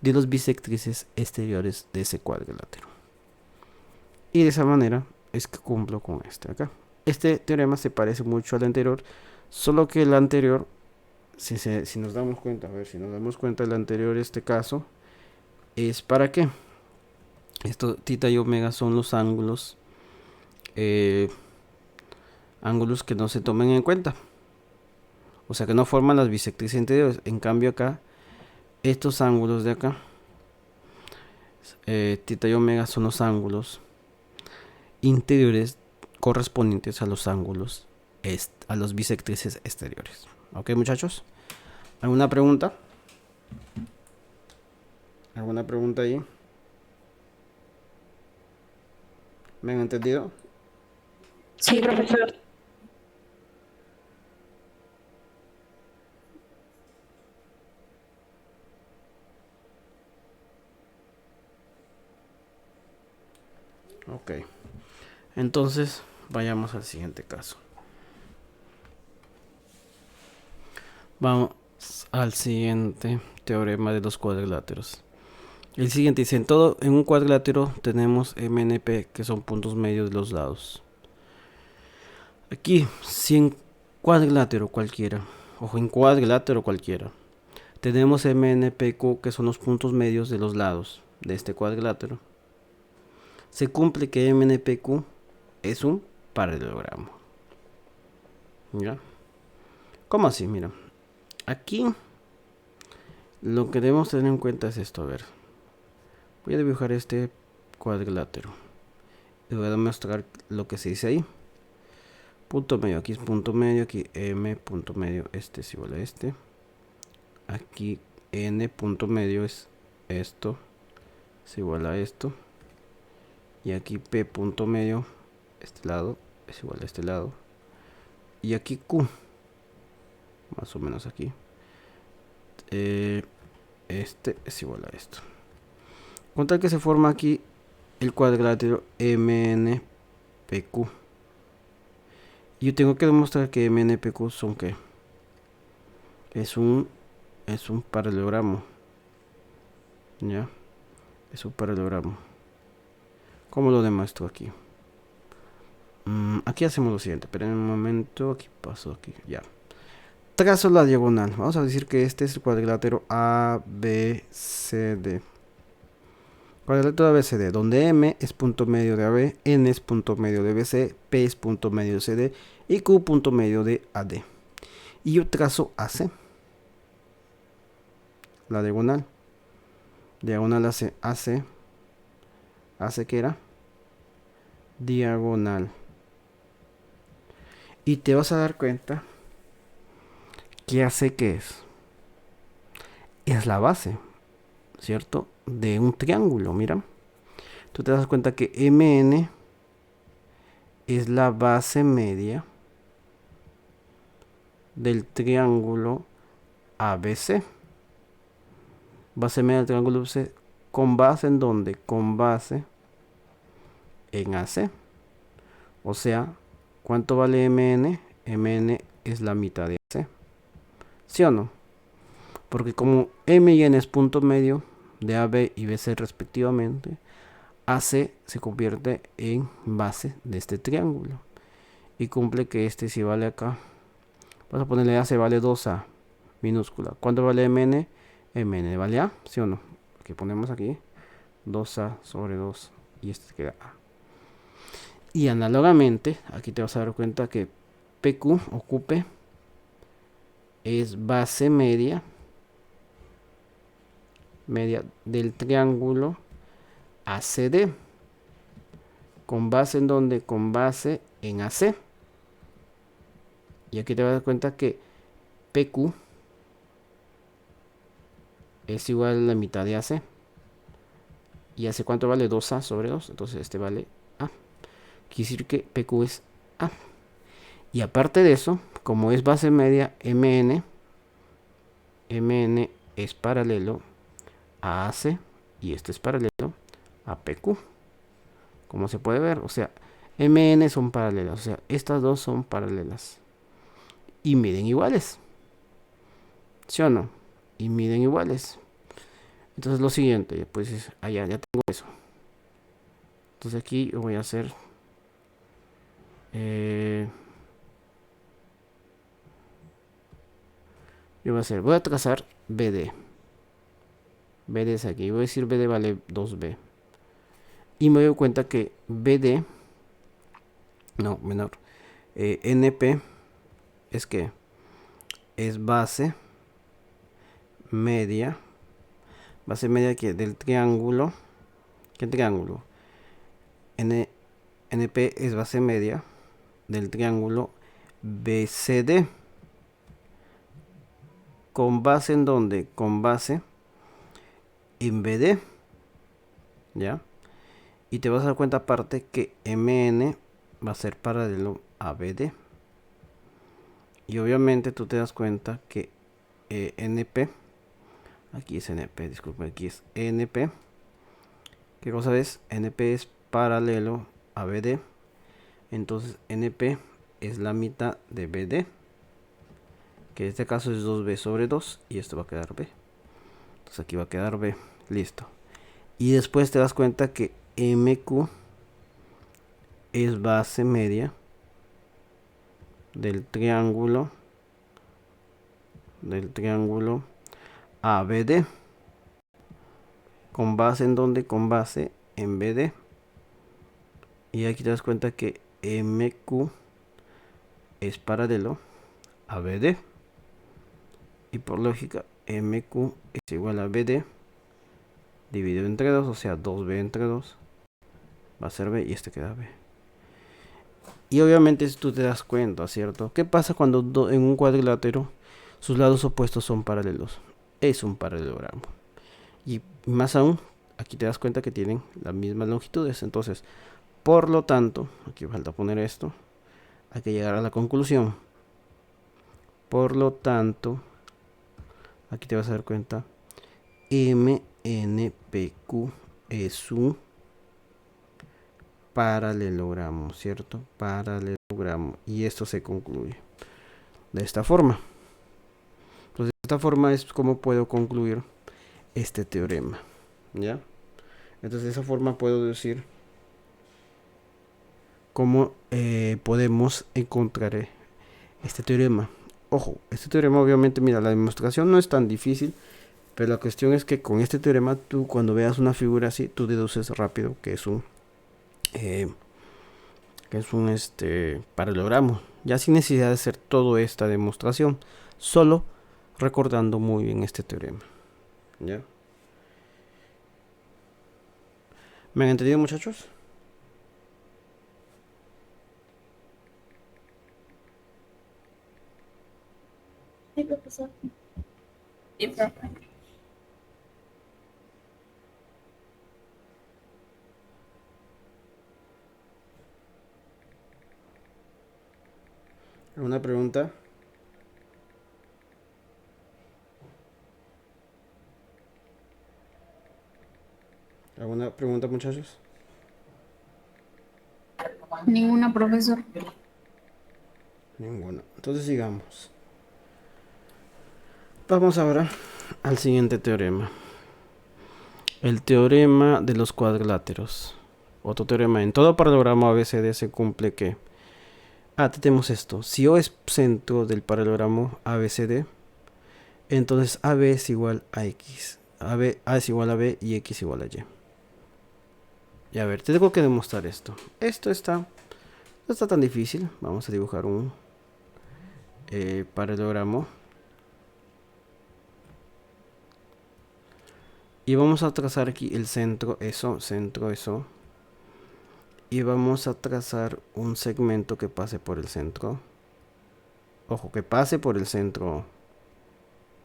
S1: de los bisectrices exteriores de ese cuadrilátero. Y de esa manera es que cumplo con este acá. Este teorema se parece mucho al anterior, solo que el anterior, si nos damos cuenta, a ver, si nos damos cuenta, el anterior, este caso, es para qué. Esto, tita y omega son los ángulos, ángulos que no se tomen en cuenta. O sea que no forman las bisectrices interiores. En cambio acá, estos ángulos de acá, tita y omega son los ángulos interiores correspondientes a los ángulos, a los bisectrices exteriores. ¿Ok, muchachos? ¿Alguna pregunta? ¿Alguna pregunta ahí? ¿Me han entendido?
S2: Sí, profesor.
S1: Ok. Entonces, vayamos al siguiente caso. Vamos al siguiente teorema de los cuadriláteros. El siguiente dice, en un cuadrilátero tenemos MNP, que son puntos medios de los lados. Aquí, si en cuadrilátero cualquiera, ojo, en cuadrilátero cualquiera, tenemos MNPQ, que son los puntos medios de los lados de este cuadrilátero, se cumple que MNPQ es un paralelogramo. ¿Ya? ¿Cómo así? Mira, aquí lo que debemos tener en cuenta es esto. A ver, voy a dibujar este cuadrilátero y voy a demostrar lo que se dice ahí. Punto medio, aquí es punto medio, aquí M punto medio, este es igual a este. Aquí N punto medio es esto, es igual a esto. Y aquí P punto medio, este lado, es igual a este lado. Y aquí Q, más o menos aquí, este es igual a esto. Con tal que se forma aquí el cuadrilátero MNPQ. Y yo tengo que demostrar que MNPQ son ¿qué? Es un paralelogramo. ¿Ya? Es un paralelogramo. ¿Cómo lo demuestro aquí? Aquí hacemos lo siguiente. Pero en un momento, aquí paso aquí. Ya. Trazo la diagonal. Vamos a decir que este es el cuadrilátero ABCD. Cuadrilátero ABCD, donde M es punto medio de AB, N es punto medio de BC, P es punto medio de CD y Q punto medio de AD. Y yo trazo AC. La diagonal. Diagonal hace AC. AC que era diagonal. Y te vas a dar cuenta que AC que es la base, ¿cierto? De un triángulo, mira. Tú te das cuenta que MN es la base media del triángulo ABC. Base media del triángulo ABC. ¿Con base en dónde? Con base en AC. O sea, ¿cuánto vale MN? MN es la mitad de AC. ¿Sí o no? Porque como M y N es punto medio de AB y BC respectivamente, AC se convierte en base de este triángulo. Y cumple que este si vale acá. Vamos a ponerle AC vale 2A minúscula. ¿Cuánto vale MN? MN vale A, ¿sí o no? Aquí ponemos aquí 2A sobre 2 y este queda A. Y análogamente, aquí te vas a dar cuenta que PQ o QP es base media del triángulo ACD. ¿Con base en dónde? Con base en AC. Y aquí te vas a dar cuenta que PQ es igual a la mitad de AC. ¿Y AC cuánto vale? 2A sobre 2. Entonces este vale A. Quiere decir que PQ es A. Y aparte de eso, como es base media MN es paralelo a AC y este es paralelo a PQ. Como se puede ver, o sea, MN son paralelas, o sea, estas dos son paralelas. Y miden iguales. ¿Sí o no? Y miden iguales. Entonces lo siguiente, pues allá ya tengo eso. Entonces aquí voy a hacer... voy a trazar BD. BD es aquí. Voy a decir BD vale 2B. Y me doy cuenta que BD... No, menor. NP es que es base media. Base media que del triángulo. ¿Qué triángulo? NP es base media del triángulo BCD. ¿Con base en dónde? Con base en BD. ¿Ya? Y te vas a dar cuenta aparte que MN va a ser paralelo a BD. Y obviamente tú te das cuenta que NP, aquí es NP, disculpen, aquí es NP. ¿Qué cosa es? NP es paralelo a BD. Entonces NP es la mitad de BD, que en este caso es 2B sobre 2, y esto va a quedar B. Entonces aquí va a quedar B, listo. Y después te das cuenta que MQ es base media del triángulo ABD. ¿Con base en dónde? Con base en BD. Y aquí te das cuenta que MQ es paralelo a BD. Y por lógica, MQ es igual a BD dividido entre 2, o sea, 2B entre 2 va a ser B y este queda B. Y obviamente si tú te das cuenta, ¿cierto? ¿Qué pasa cuando en un cuadrilátero sus lados opuestos son paralelos? Es un paralelogramo. Y más aún, aquí te das cuenta que tienen las mismas longitudes. Entonces, por lo tanto, aquí falta poner esto, hay que llegar a la conclusión. Por lo tanto, aquí te vas a dar cuenta, MNPQ es un paralelogramo, ¿cierto? Paralelogramo. Y esto se concluye de esta forma. Entonces, de esta forma es como puedo concluir este teorema, ¿ya? Entonces, de esa forma puedo decir cómo podemos encontrar este teorema. Ojo, este teorema obviamente, mira, la demostración no es tan difícil, pero la cuestión es que con este teorema tú cuando veas una figura así, tú deduces rápido que es un paralelogramo, ya sin necesidad de hacer toda esta demostración, solo recordando muy bien este teorema, ¿ya? ¿Me han entendido, muchachos?
S2: Sí, profesor. Sí, profe.
S1: ¿Alguna pregunta? ¿Alguna pregunta, muchachos?
S2: Ninguna, profesor.
S1: Ninguna. Entonces sigamos. Vamos ahora al siguiente teorema. El teorema de los cuadriláteros. Otro teorema. En todo paralelogramo ABCD se cumple que... tenemos esto. Si O es centro del paralelogramo ABCD, entonces AB es igual a X. A es igual a B y X igual a Y. Y a ver, tengo que demostrar esto. Esto no está tan difícil. Vamos a dibujar un paralelogramo. Y vamos a trazar aquí el centro, eso. Y vamos a trazar un segmento que pase por el centro. Ojo, que pase por el centro.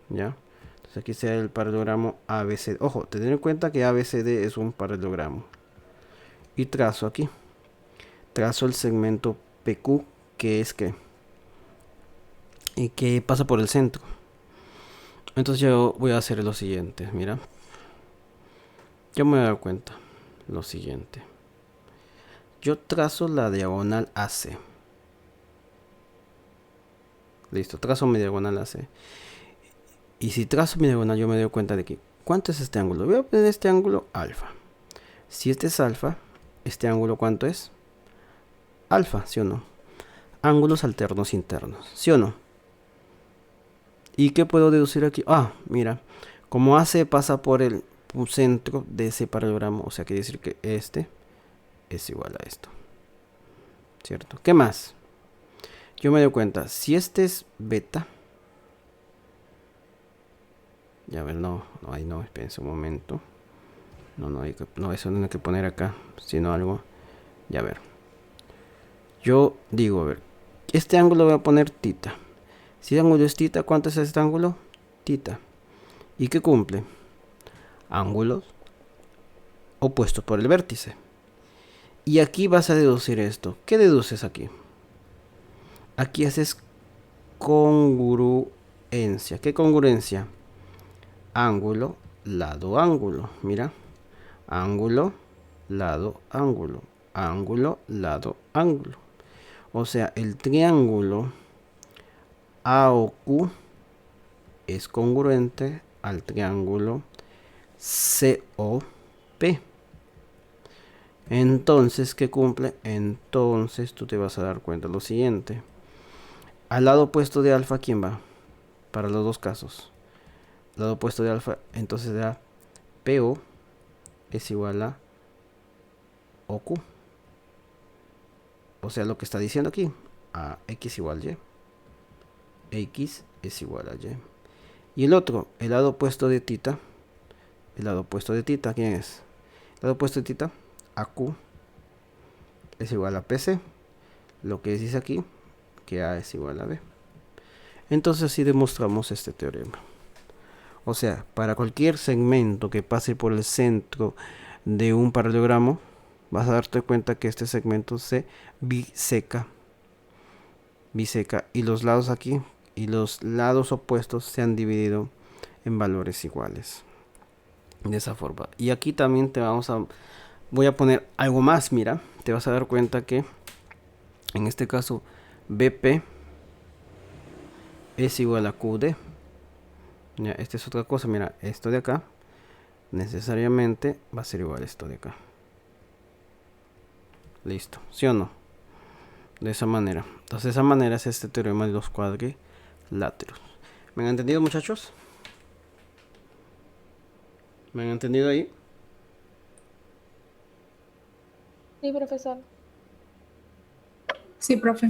S1: ¿Ya? Entonces aquí sea el paralelogramo ABCD. Ojo, tener en cuenta que ABCD es un paralelogramo. Y trazo aquí. Trazo el segmento PQ, que es que pasa por el centro. Entonces yo voy a hacer lo siguiente, mira. Yo me voy a dar cuenta lo siguiente. Yo trazo la diagonal AC. Listo, trazo mi diagonal AC. Y si trazo mi diagonal, yo me doy cuenta de que, ¿cuánto es este ángulo? Voy a poner este ángulo alfa. Si este es alfa, ¿este ángulo cuánto es? Alfa, ¿sí o no? Ángulos alternos internos, ¿sí o no? ¿Y qué puedo deducir aquí? Ah, mira, como AC pasa por el centro de ese paralelogramo, o sea, quiere decir que este es igual a esto, ¿cierto? ¿Qué más? Yo me doy cuenta, si este es beta, ya ver, no, ahí no, espérense un momento. No, eso no hay que poner acá, sino algo, ya ver. Yo digo, a ver, este ángulo voy a poner tita. Si el ángulo es tita, ¿cuánto es este ángulo? Tita. ¿Y qué cumple? Ángulos opuestos por el vértice. Y aquí vas a deducir esto. ¿Qué deduces aquí? Aquí haces congruencia. ¿Qué congruencia? Ángulo, lado, ángulo. Mira. Ángulo, lado, ángulo. Ángulo, lado, ángulo. O sea, el triángulo AOQ es congruente al triángulo COP. Entonces, ¿qué cumple? Entonces tú te vas a dar cuenta de lo siguiente. Al lado opuesto de alfa, ¿quién va? Para los dos casos. Al lado opuesto de alfa, entonces da PO es igual a OQ. O sea, lo que está diciendo aquí, a X igual Y. X es igual a Y. Y el otro, el lado opuesto de tita. El lado opuesto de tita, ¿quién es? El lado opuesto de tita, AQ es igual a PC. Lo que dice aquí, que A es igual a B. Entonces así demostramos este teorema. O sea, para cualquier segmento que pase por el centro de un paralelogramo, vas a darte cuenta que este segmento se biseca. Y los lados aquí y los lados opuestos se han dividido en valores iguales. De esa forma. Y aquí también voy a poner algo más, mira. Te vas a dar cuenta que en este caso BP es igual a QD. Ya, esta es otra cosa, mira, esto de acá necesariamente va a ser igual a esto de acá. Listo, ¿sí o no? De esa manera. Entonces de esa manera es este teorema de los cuadriláteros. ¿Me han entendido, muchachos? ¿Me han entendido ahí?
S3: Sí, profesor.
S2: Sí, profe.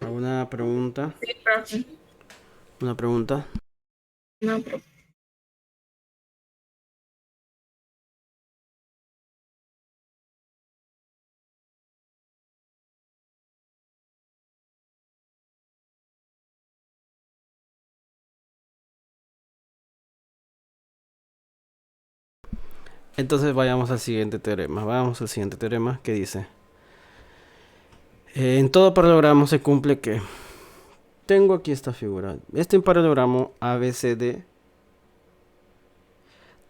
S1: ¿Alguna pregunta?
S2: Sí, profe.
S1: ¿Una pregunta?
S2: No, profe.
S1: Entonces vayamos al siguiente teorema. Vamos al siguiente teorema que dice: en todo paralelogramo se cumple que tengo aquí esta figura. Este paralelogramo ABCD,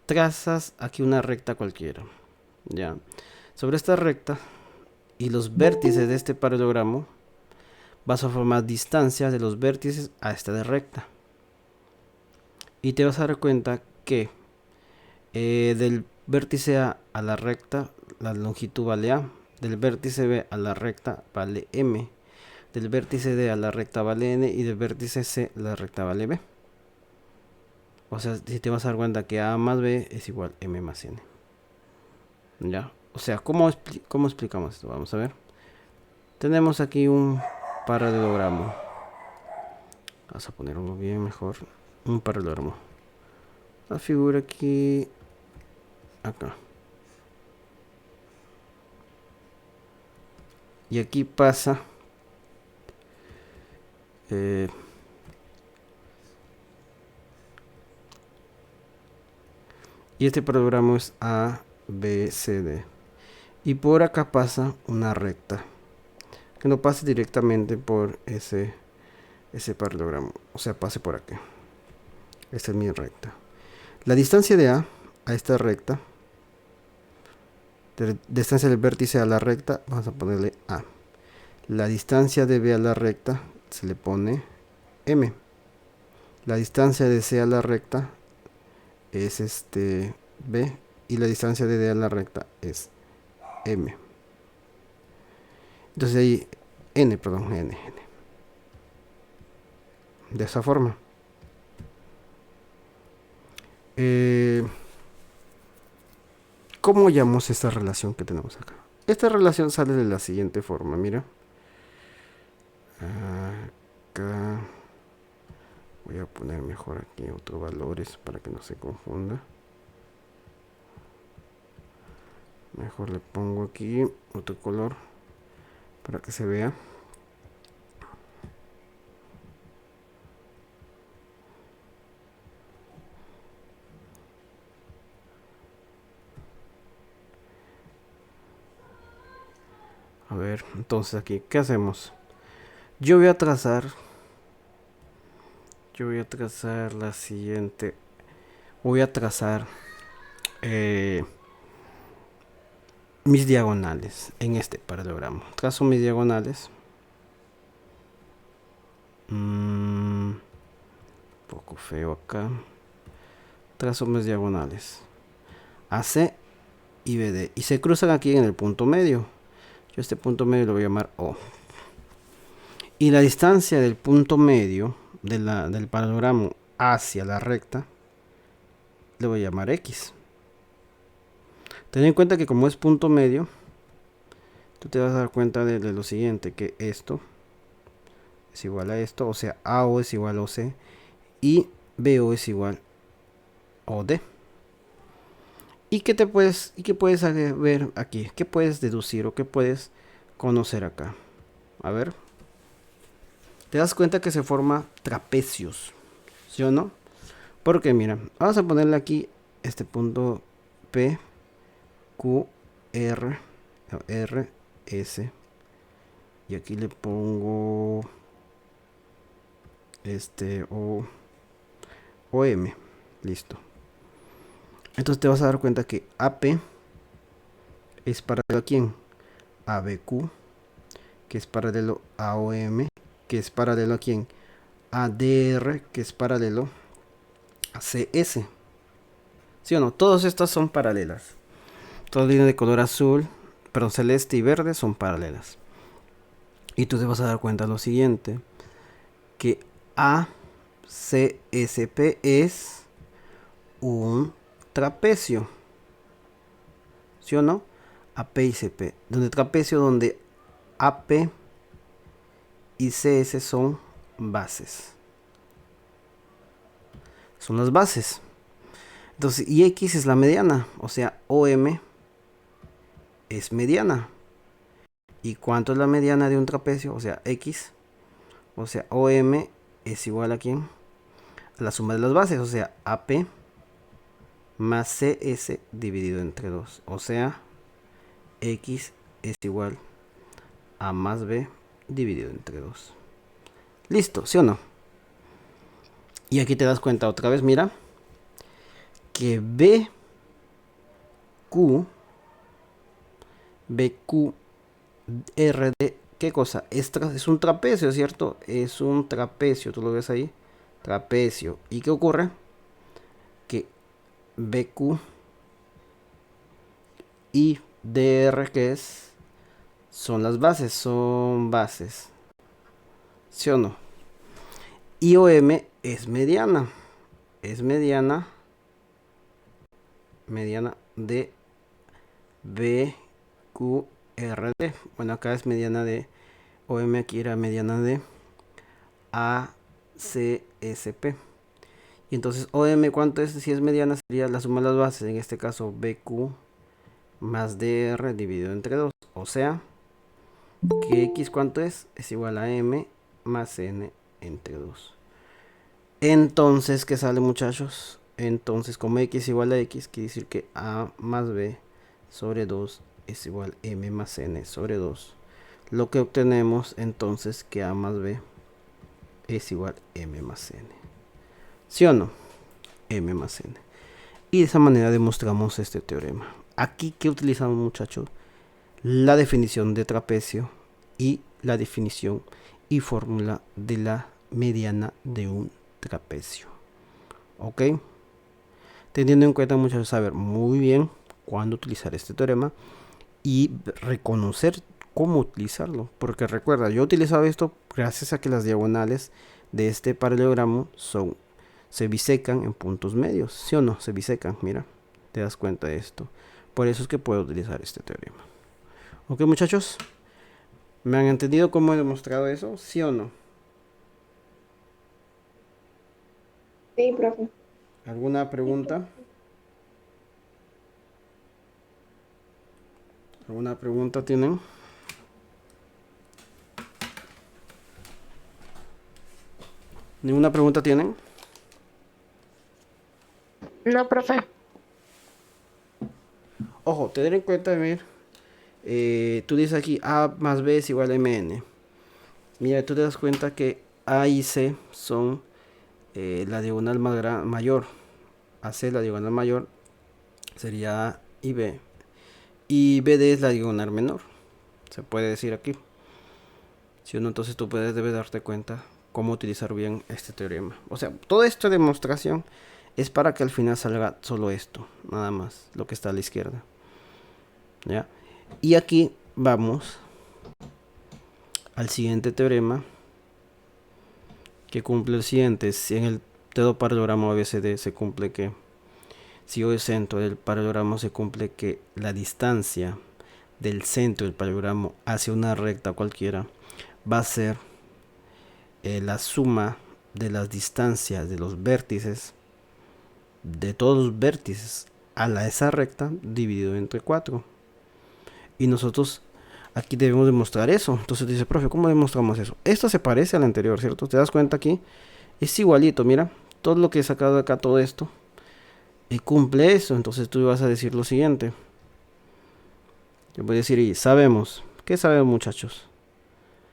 S1: trazas aquí una recta cualquiera. Ya. Sobre esta recta y los vértices de este paralelogramo vas a formar distancias de los vértices a esta de recta. Y te vas a dar cuenta que del vértice A a la recta la longitud vale A. Del vértice B a la recta vale M. Del vértice D a la recta vale N. Y del vértice C la recta vale B. O sea, si te vas a dar cuenta que A más B es igual a M más N. ¿Ya? O sea, ¿cómo explicamos esto? Vamos a ver. Tenemos aquí un paralelogramo. Vamos a ponerlo bien mejor. Un paralelogramo. La figura aquí. Acá. Y aquí pasa. Y este paralelogramo es A, B, C, D. Y por acá pasa una recta. Que no pase directamente por ese paralelogramo. O sea, pase por aquí. Esta es mi recta. La distancia de A a esta recta distancia del vértice a la recta, vamos a ponerle A. La distancia de B a la recta se le pone M. La distancia de C a la recta es B. Y la distancia de D a la recta es M. Entonces ahí N. De esa forma. ¿Cómo llamamos esta relación que tenemos acá? Esta relación sale de la siguiente forma, mira. Acá voy a poner mejor aquí otros valores para que no se confunda. Mejor le pongo aquí otro color para que se vea. A ver, entonces aquí, ¿qué hacemos? Yo voy a trazar la siguiente. Voy a trazar mis diagonales en este paralelogramo. Trazo mis diagonales. Poco feo acá. Trazo mis diagonales AC y BD. Y se cruzan aquí en el punto medio. Yo este punto medio lo voy a llamar O. Y la distancia del punto medio del paralelogramo hacia la recta le voy a llamar X. Ten en cuenta que como es punto medio, tú te vas a dar cuenta de lo siguiente, que esto es igual a esto, o sea, AO es igual a OC y BO es igual a OD. ¿Y qué puedes ver aquí? ¿Qué puedes deducir o qué puedes conocer acá? A ver. Te das cuenta que se forma trapecios, ¿sí o no? Porque mira, vamos a ponerle aquí este punto P, Q, R, R, S. Y aquí le pongo O, M. Listo. Entonces te vas a dar cuenta que AP es paralelo a quién? A BQ, que es paralelo a OM, que es paralelo a quién? A DR, que es paralelo a CS. ¿Sí o no? Todas estas son paralelas. Todas las líneas de color azul, perdón, celeste y verde son paralelas. Y tú te vas a dar cuenta de lo siguiente, que ACSP es un trapecio. ¿Sí o no? AP y CP. Donde trapecio, donde AP y CS son bases. Son las bases. Entonces, y X es la mediana. O sea, OM es mediana. ¿Y cuánto es la mediana de un trapecio? O sea, X. O sea, OM es igual a ¿quién? A la suma de las bases. O sea, AP más CS dividido entre 2. O sea, X es igual a más B dividido entre 2. Listo, ¿sí o no? Y aquí te das cuenta otra vez, mira, que BQRD, ¿qué cosa? Es un trapecio, ¿cierto? Es un trapecio, tú lo ves ahí, trapecio. ¿Y qué ocurre? Que BQ y DR, que es, son las bases, son bases, ¿sí o no? Y OM es mediana de BQRD. Bueno, acá es mediana de OM, aquí era mediana de ACSP. Y entonces OM, ¿cuánto es? Si es mediana, sería la suma de las bases, en este caso BQ más DR dividido entre 2. O sea, que X, ¿cuánto es? Es igual a M más N entre 2. Entonces, ¿qué sale, muchachos? Entonces, como X es igual a X, quiere decir que A más B sobre 2 es igual a M más N sobre 2. Lo que obtenemos entonces que A más B es igual a M más N. ¿Sí o no? M más N. Y de esa manera demostramos este teorema. aquí, ¿qué utilizamos, muchachos? La definición de trapecio y la definición y fórmula de la mediana de un trapecio. ¿Ok? Teniendo en cuenta, muchachos, saber muy bien cuándo utilizar este teorema y reconocer cómo utilizarlo. Porque recuerda, yo he utilizado esto gracias a que las diagonales de este paralelogramo se bisecan en puntos medios. ¿Sí o no? Se bisecan, mira. Te das cuenta de esto. Por eso es que puedo utilizar este teorema. ¿Ok, muchachos? ¿Me han entendido cómo he demostrado eso? ¿Sí o no?
S3: Sí, profe.
S1: ¿Alguna pregunta? ¿Alguna pregunta tienen? ¿Ninguna pregunta tienen?
S3: No, profe.
S1: Ojo, tener en cuenta, ver, tú dices aquí A más B es igual a MN. Mira, tú te das cuenta que A y C son la diagonal mayor. AC, la diagonal mayor, sería A y B. Y BD es la diagonal menor. Se puede decir aquí. Si uno, entonces tú debes darte cuenta cómo utilizar bien este teorema. O sea, toda esta demostración es para que al final salga solo esto, nada más, lo que está a la izquierda. ¿Ya? Y aquí vamos al siguiente teorema que cumple el siguiente. Si en el todo paralelogramo ABCD se cumple que si O es centro del paralelogramo, se cumple que la distancia del centro del paralelogramo hacia una recta cualquiera va a ser la suma de las distancias de los vértices, de todos los vértices a esa recta dividido entre 4. Y nosotros aquí debemos demostrar eso. Entonces dice, profe, ¿cómo demostramos eso? Esto se parece al anterior, ¿cierto? ¿Te das cuenta aquí? Es igualito, mira. Todo lo que he sacado de acá, todo esto, cumple eso. Entonces tú vas a decir lo siguiente. Yo voy a decir, y sabemos. ¿Qué sabemos, muchachos?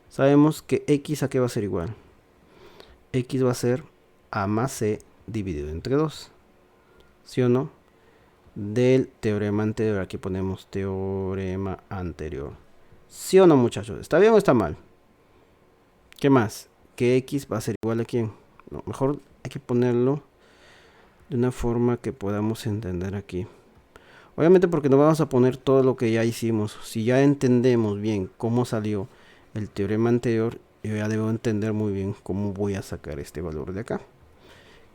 S1: Sabemos que X a qué va a ser igual. X va a ser A más C dividido entre 2. ¿Sí o no? Del teorema anterior. Aquí ponemos teorema anterior. ¿Sí o no, muchachos? ¿Está bien o está mal? ¿Qué más? Que X va a ser igual a quién. No, mejor hay que ponerlo de una forma que podamos entender aquí. Obviamente porque no vamos a poner todo lo que ya hicimos. Si ya entendemos bien cómo salió el teorema anterior, yo ya debo entender muy bien cómo voy a sacar este valor de acá,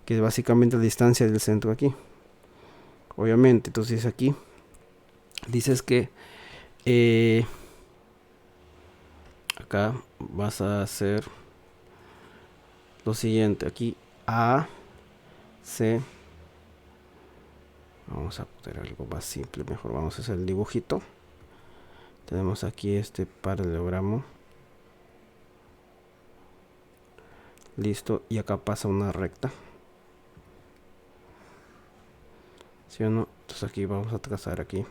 S1: que es básicamente la distancia del centro aquí. Obviamente, entonces aquí dices que acá vas a hacer lo siguiente. Aquí A, C. Vamos a poner algo más simple, mejor vamos a hacer el dibujito. Tenemos aquí este paralelogramo. Listo, y acá pasa una recta. ¿Sí o no? Entonces aquí vamos a trazar aquí.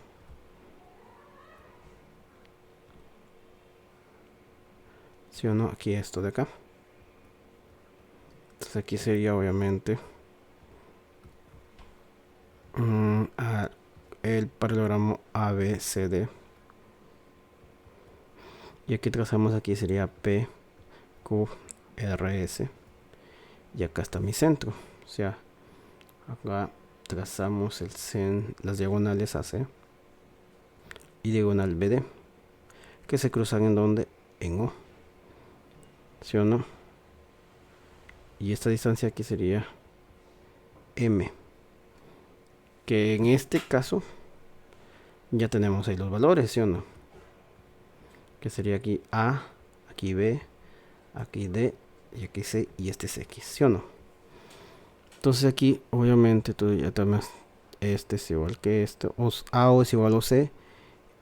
S1: ¿Sí o no? Aquí esto de acá. Entonces aquí sería obviamente el paralelogramo ABCD. Y aquí trazamos, aquí sería P, Q, R, S. Y acá está mi centro. O sea, acá trazamos las diagonales AC y diagonal BD, que se cruzan en donde, en O. ¿Sí o no? Y esta distancia aquí sería M, que en este caso ya tenemos ahí los valores, ¿sí o no? Que sería aquí A, aquí B, aquí D, y aquí C, y este es X, ¿sí o no? Entonces aquí obviamente tú ya tomas este es igual que este, AO es igual a C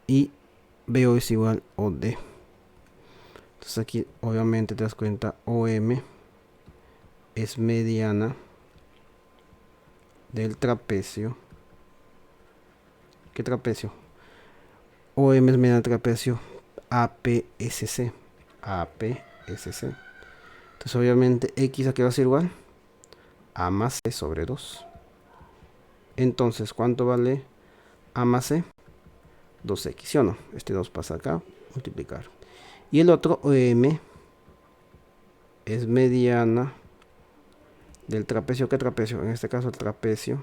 S1: y BO es igual a D. Entonces aquí obviamente te das cuenta, OM es mediana del trapecio. ¿Qué trapecio? OM es mediana del trapecio APSC. APSC. Entonces obviamente X a qué va a ser igual A más C sobre 2. Entonces, ¿cuánto vale A más C? 2x, ¿sí o no? Este 2 pasa acá, multiplicar. Y el otro OM es mediana del trapecio. ¿Qué trapecio? En este caso el trapecio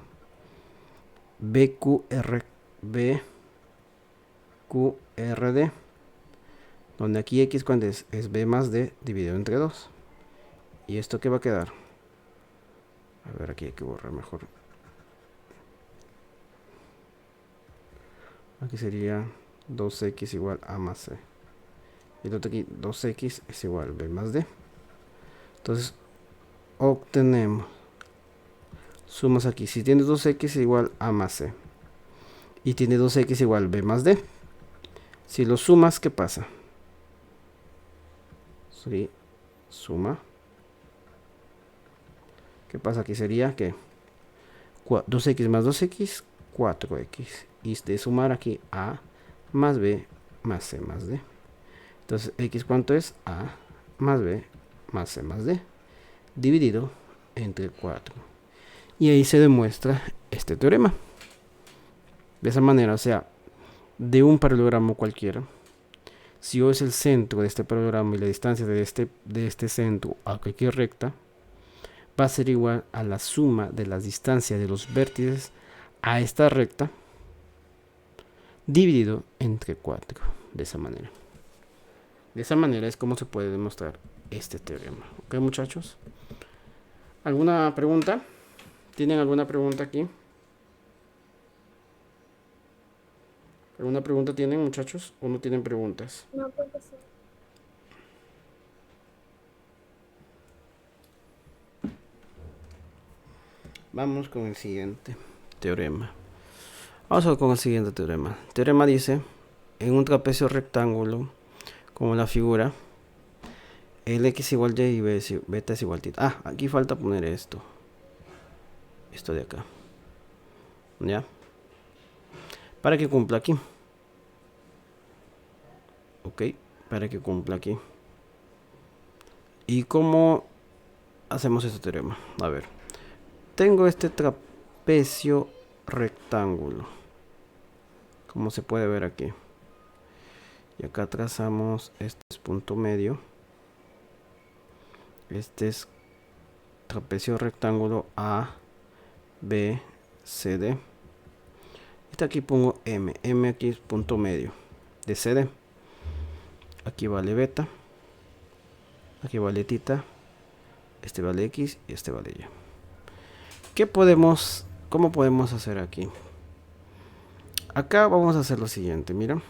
S1: BQRD, donde aquí x cuando es b más d dividido entre 2. ¿Y esto qué va a quedar? A ver, aquí hay que borrar mejor. Aquí sería 2x igual a más c. Y el otro aquí 2x es igual a b más d. Entonces obtenemos sumas aquí. Si tienes 2x igual a más c y tiene 2x igual b más d, si lo sumas, ¿qué pasa? Sí, suma. ¿Qué pasa aquí? Sería que 2x más 2x, 4x. Y de sumar aquí a más b más c más d. Entonces, x ¿cuánto es? A más b más c más d, dividido entre 4. Y ahí se demuestra este teorema. De esa manera, o sea, de un paralelogramo cualquiera, si O es el centro de este paralelogramo y la distancia de este centro a cualquier recta, va a ser igual a la suma de las distancias de los vértices a esta recta, dividido entre 4. De esa manera. De esa manera es como se puede demostrar este teorema. ¿Ok, muchachos? ¿Alguna pregunta? ¿Tienen alguna pregunta aquí? ¿Alguna pregunta tienen, muchachos? ¿O no tienen preguntas?
S3: No, profesor.
S1: Vamos con el siguiente teorema. Vamos a ver con el siguiente teorema. El teorema dice, en un trapecio rectángulo, como la figura, el x igual y y beta es igual a Ah, aquí falta poner esto. Esto de acá. ¿Ya? Para que cumpla aquí. Ok, para que cumpla aquí. ¿Y cómo hacemos este teorema? A ver. Tengo este trapecio rectángulo, como se puede ver aquí. Y acá trazamos, este es punto medio. Este es trapecio rectángulo A, B, C, D. Este aquí pongo M. M aquí es punto medio de CD. Aquí vale beta. Aquí vale tita. Este vale X y este vale Y. ¿Cómo podemos hacer aquí? Acá vamos a hacer lo siguiente, mira.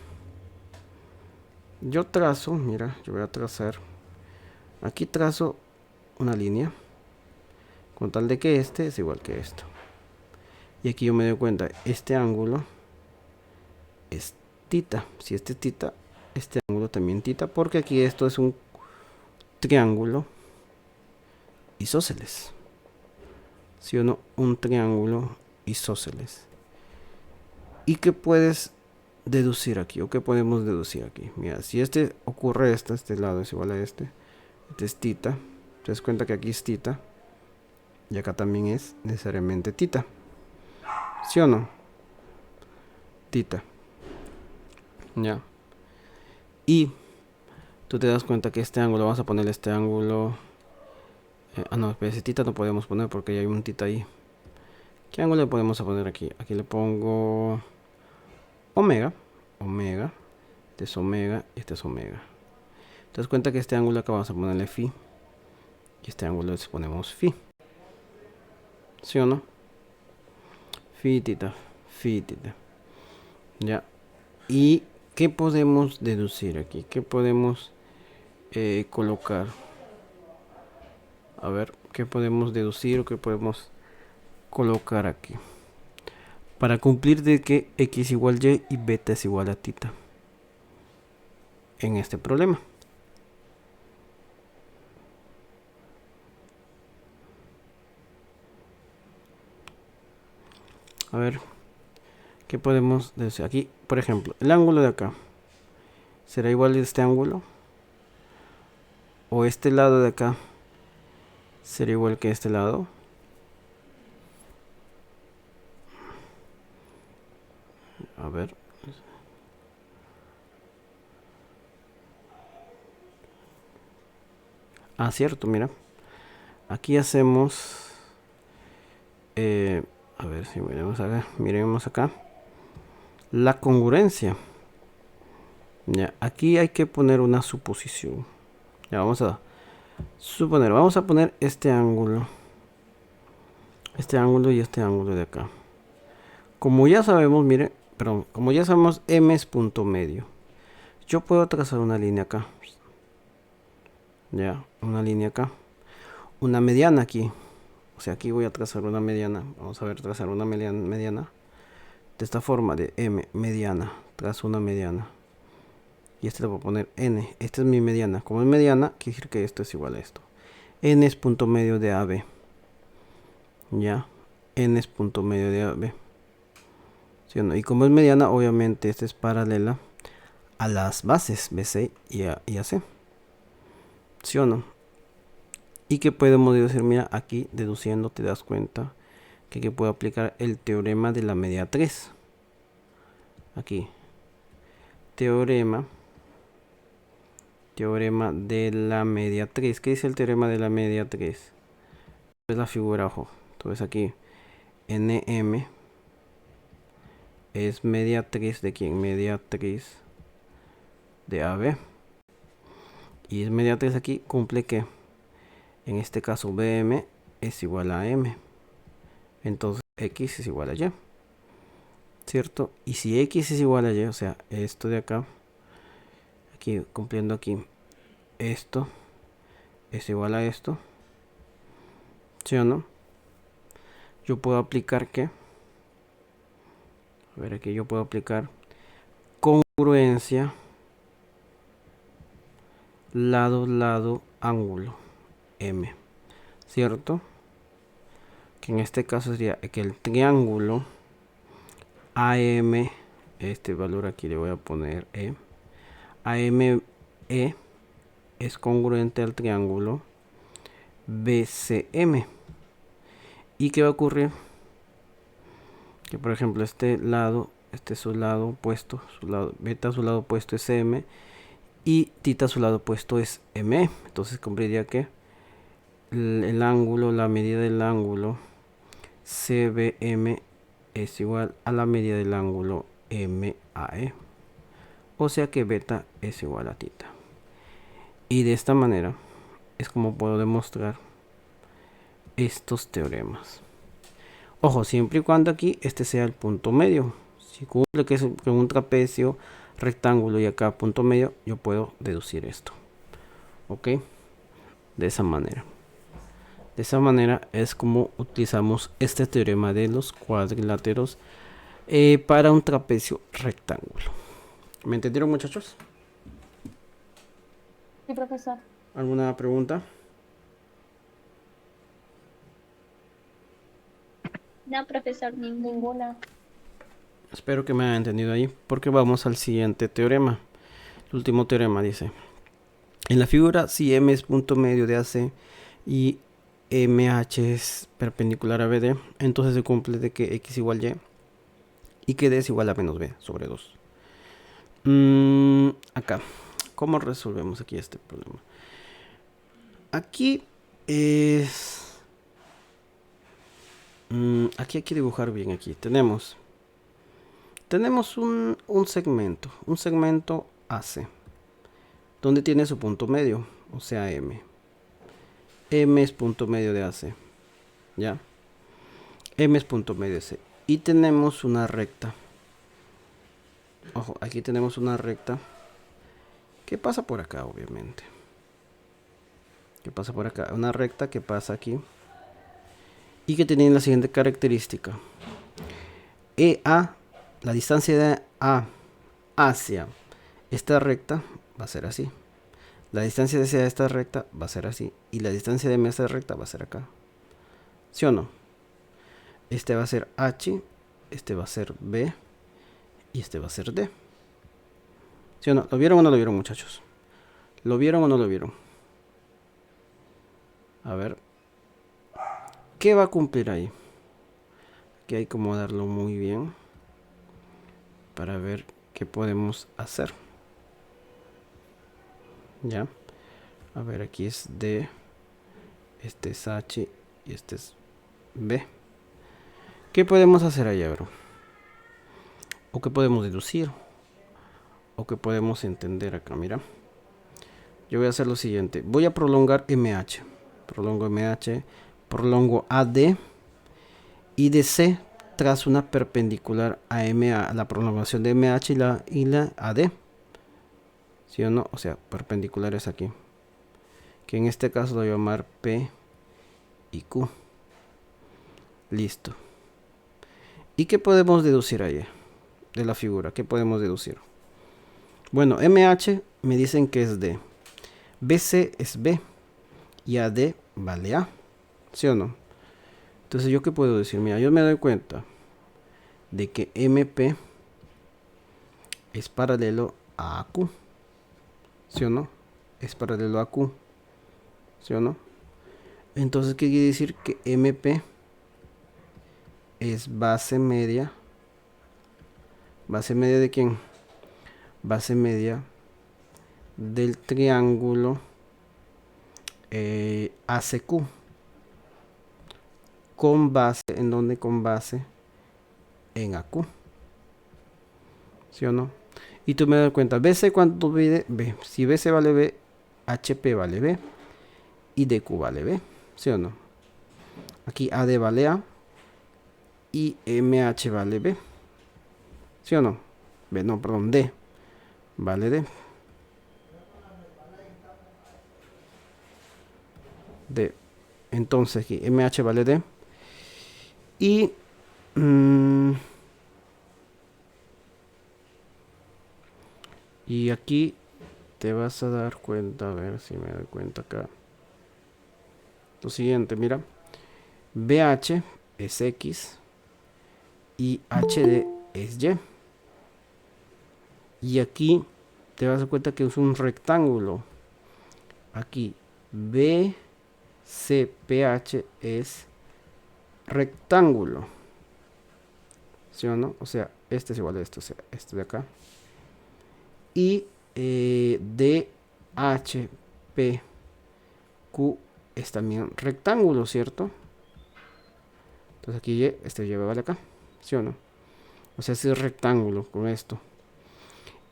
S1: Yo trazo, mira, yo voy a trazar. Aquí trazo una línea. Con tal de que este es igual que esto. Y aquí yo me doy cuenta, este ángulo es tita. Si este es tita, este ángulo también tita. Porque aquí esto es un triángulo isósceles. ¿Sí o no? Un triángulo isósceles. ¿Y qué puedes deducir aquí? ¿O qué podemos deducir aquí? Mira, si este ocurre este lado es igual a este es tita. Te das cuenta que aquí es tita. Y acá también es necesariamente tita. ¿Sí o no? Tita. Ya. Y tú te das cuenta que este ángulo, vamos a ponerle este ángulo. No, pero ese tita no podemos poner porque ya hay un tita ahí. ¿Qué ángulo le podemos poner aquí? Aquí le pongo omega. Omega. Este es omega y este es omega. Te das cuenta que este ángulo acá vamos a ponerle phi. Y este ángulo le ponemos phi. ¿Sí o no? Phi tita. Phi tita. Ya. ¿Y qué podemos deducir aquí? ¿Qué podemos colocar? A ver, ¿qué podemos deducir o qué podemos colocar aquí? Para cumplir de que x igual y y beta es igual a tita. En este problema. A ver, ¿qué podemos decir? Aquí, por ejemplo, el ángulo de acá. ¿Será igual a este ángulo? ¿O este lado de acá será igual que este lado? A ver. Ah, cierto, mira. Aquí hacemos... a ver si miremos acá. La congruencia. Ya, aquí hay que poner una suposición. Ya, vamos a suponer, vamos a poner este ángulo. Este ángulo y este ángulo de acá. Como ya sabemos, mire, perdón, como ya sabemos, M es punto medio. Yo puedo trazar una línea acá. Ya, una línea acá. Una mediana aquí. O sea, aquí voy a trazar una mediana. Vamos a ver, trazar una mediana. De esta forma, de M, mediana. Trazo una mediana. Y este le voy a poner N. Esta es mi mediana. Como es mediana, quiere decir que esto es igual a esto. N es punto medio de AB. Ya. N es punto medio de AB. ¿Sí o no? Y como es mediana, obviamente esta es paralela a las bases BC y AC. ¿Sí o no? Y que podemos decir, mira, aquí deduciendo te das cuenta que puedo aplicar el teorema de la media 3. Aquí. Teorema de la media 3. ¿Qué dice el teorema de la media 3? Es la figura, ojo. Entonces aquí NM es media 3 de quién? Media 3 de AB. Y es media 3 aquí, cumple que en este caso BM es igual a M. Entonces X es igual a Y. ¿Cierto? Y si X es igual a Y, o sea, esto de acá, aquí cumpliendo aquí, esto es igual a esto. ¿Sí o no? Yo puedo aplicar que, a ver, aquí yo puedo aplicar congruencia lado, ángulo, M. ¿Cierto? Que en este caso sería que el triángulo AM, este valor aquí le voy a poner E. AME es congruente al triángulo BCM. ¿Y qué va a ocurrir? Que por ejemplo este lado, este es su lado opuesto, beta su lado opuesto es M y tita su lado opuesto es ME. Entonces cumpliría que el ángulo, la medida del ángulo CBM es igual a la medida del ángulo MAE. O sea que beta es igual a tita. Y de esta manera es como puedo demostrar estos teoremas. Ojo, siempre y cuando aquí este sea el punto medio. Si cumple que es con un trapecio rectángulo y acá punto medio, yo puedo deducir esto. ¿Ok? De esa manera. De esa manera es como utilizamos este teorema de los cuadriláteros para un trapecio rectángulo. ¿Me entendieron, muchachos?
S2: Sí, profesor.
S1: ¿Alguna pregunta?
S2: No, profesor, ninguna.
S1: Espero que me hayan entendido ahí, porque vamos al siguiente teorema. El último teorema dice: en la figura, si M es punto medio de AC y MH es perpendicular a BD, entonces se cumple de que X igual y que D es igual a menos B sobre 2. Acá, ¿cómo resolvemos aquí este problema? Aquí es... aquí hay que dibujar bien aquí. Tenemos un segmento AC, donde tiene su punto medio, o sea M. M es punto medio de AC, ¿ya? M es punto medio de C. Y tenemos una recta. Ojo, aquí tenemos una recta que pasa por acá, obviamente. Que pasa por acá. Una recta que pasa aquí. Y que tiene la siguiente característica. EA, la distancia de A hacia esta recta va a ser así. La distancia de C a esta recta va a ser así. Y la distancia de M a esta recta va a ser acá. ¿Sí o no? Este va a ser H, este va a ser B y este va a ser D. ¿Sí o no? ¿Lo vieron o no lo vieron, muchachos? ¿Lo vieron o no lo vieron? A ver. ¿Qué va a cumplir ahí? Aquí hay que acomodarlo muy bien para ver qué podemos hacer. ¿Ya? A ver, aquí es D, este es H y este es B. ¿Qué podemos hacer allá, bro? ¿O qué podemos deducir? ¿O qué podemos entender acá? Mira. Yo voy a hacer lo siguiente. Voy a prolongar MH. Prolongo MH. Prolongo AD. Y de C trazo una perpendicular a MA. La prolongación de MH y la AD. ¿Sí o no? O sea, perpendiculares aquí. Que en este caso lo voy a llamar P y Q. Listo. ¿Y qué podemos deducir ahí de la figura? ¿Qué podemos deducir? Bueno, MH me dicen que es D. BC es B. Y AD vale A. ¿Sí o no? Entonces, ¿yo qué puedo decir? Mira, yo me doy cuenta de que MP es paralelo a AQ. ¿Sí o no? Es paralelo a Q. ¿Sí o no? Entonces, ¿qué quiere decir? Que MP es base media. ¿Base media de quién? Base media del triángulo ACQ. Con base, ¿en dónde? Con base en AQ. ¿Sí o no? Y tú me das cuenta, BC cuánto mide B. Si BC vale B, HP vale B. Y DQ vale B. ¿Sí o no? Aquí AD vale A. Y MH vale B. ¿Sí o no? B, no, perdón, D. Vale D. D. Entonces aquí MH vale D. Y... y aquí te vas a dar cuenta, a ver si me doy cuenta acá. Lo siguiente, mira. BH es X y HD es Y. Y aquí te vas a dar cuenta que es un rectángulo. Aquí BCPH es rectángulo. ¿Sí o no? O sea, este es igual a esto, o sea, este de acá. Y DHPQ es también rectángulo, ¿cierto? Entonces aquí este Y vale acá, ¿sí o no? O sea, es rectángulo con esto.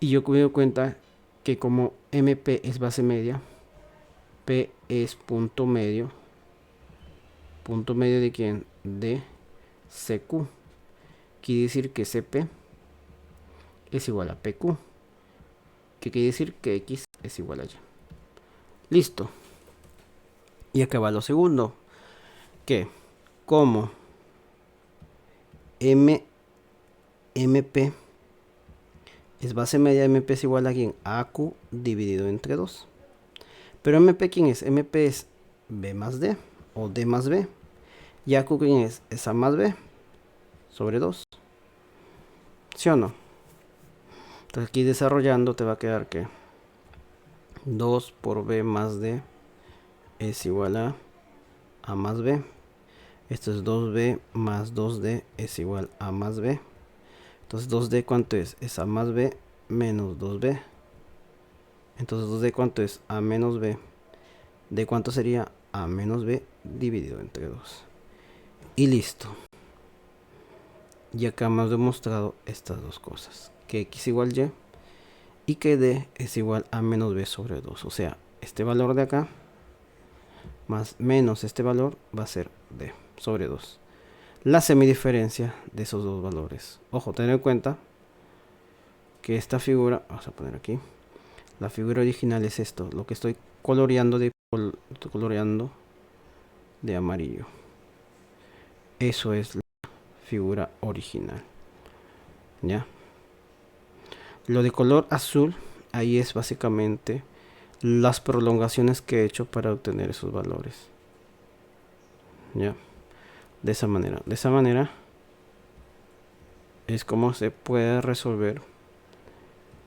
S1: Y yo me doy cuenta que como MP es base media, P es punto medio. ¿Punto medio de quién? De CQ. Quiere decir que CP es igual a PQ. Que quiere decir que X es igual a Y. Listo. Y acá va lo segundo. Que como MP es base media, MP es igual a quién? AQ dividido entre 2. Pero MP ¿quién es? MP es B más D o D más B. Y AQ ¿quién es? Es A más B sobre 2. ¿Sí o no? Entonces aquí desarrollando te va a quedar que 2 por B más D es igual a A más B. Esto es 2B más 2D es igual a más B. Entonces 2D ¿cuánto es? Es A más B menos 2B. Entonces 2D ¿cuánto es? A menos B. ¿De cuánto sería? A menos B dividido entre 2. Y listo. Y acá hemos demostrado estas dos cosas. Que X igual Y y que D es igual a menos B sobre 2. O sea, este valor de acá más menos este valor va a ser D sobre 2. La semidiferencia de esos dos valores. Ojo, tener en cuenta que esta figura, vamos a poner aquí, la figura original es esto, lo que estoy coloreando de amarillo. Eso es la figura original. ¿Ya? Lo de color azul, ahí es básicamente las prolongaciones que he hecho para obtener esos valores. ¿Ya? De esa manera. De esa manera es como se puede resolver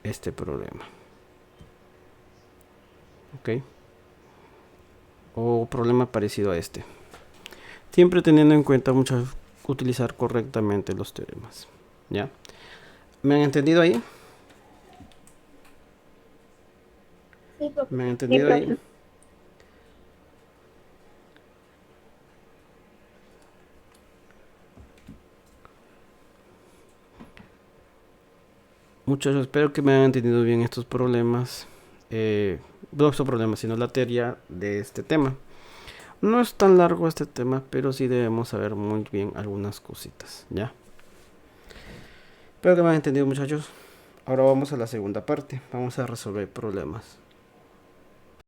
S1: este problema. ¿Ok? O problema parecido a este. Siempre teniendo en cuenta utilizar correctamente los teoremas. ¿Ya? ¿Me han entendido ahí?
S2: Sí, profe.
S1: ¿Me han
S3: Sí,
S1: entendido ahí?
S3: profe.
S1: Muchachos, espero que me hayan entendido bien estos problemas. No estos problemas, sino la teoría de este tema. No es tan largo este tema, pero sí debemos saber muy bien algunas cositas, ¿ya? Espero que me hayan entendido, muchachos. Ahora vamos a la segunda parte. Vamos a resolver problemas.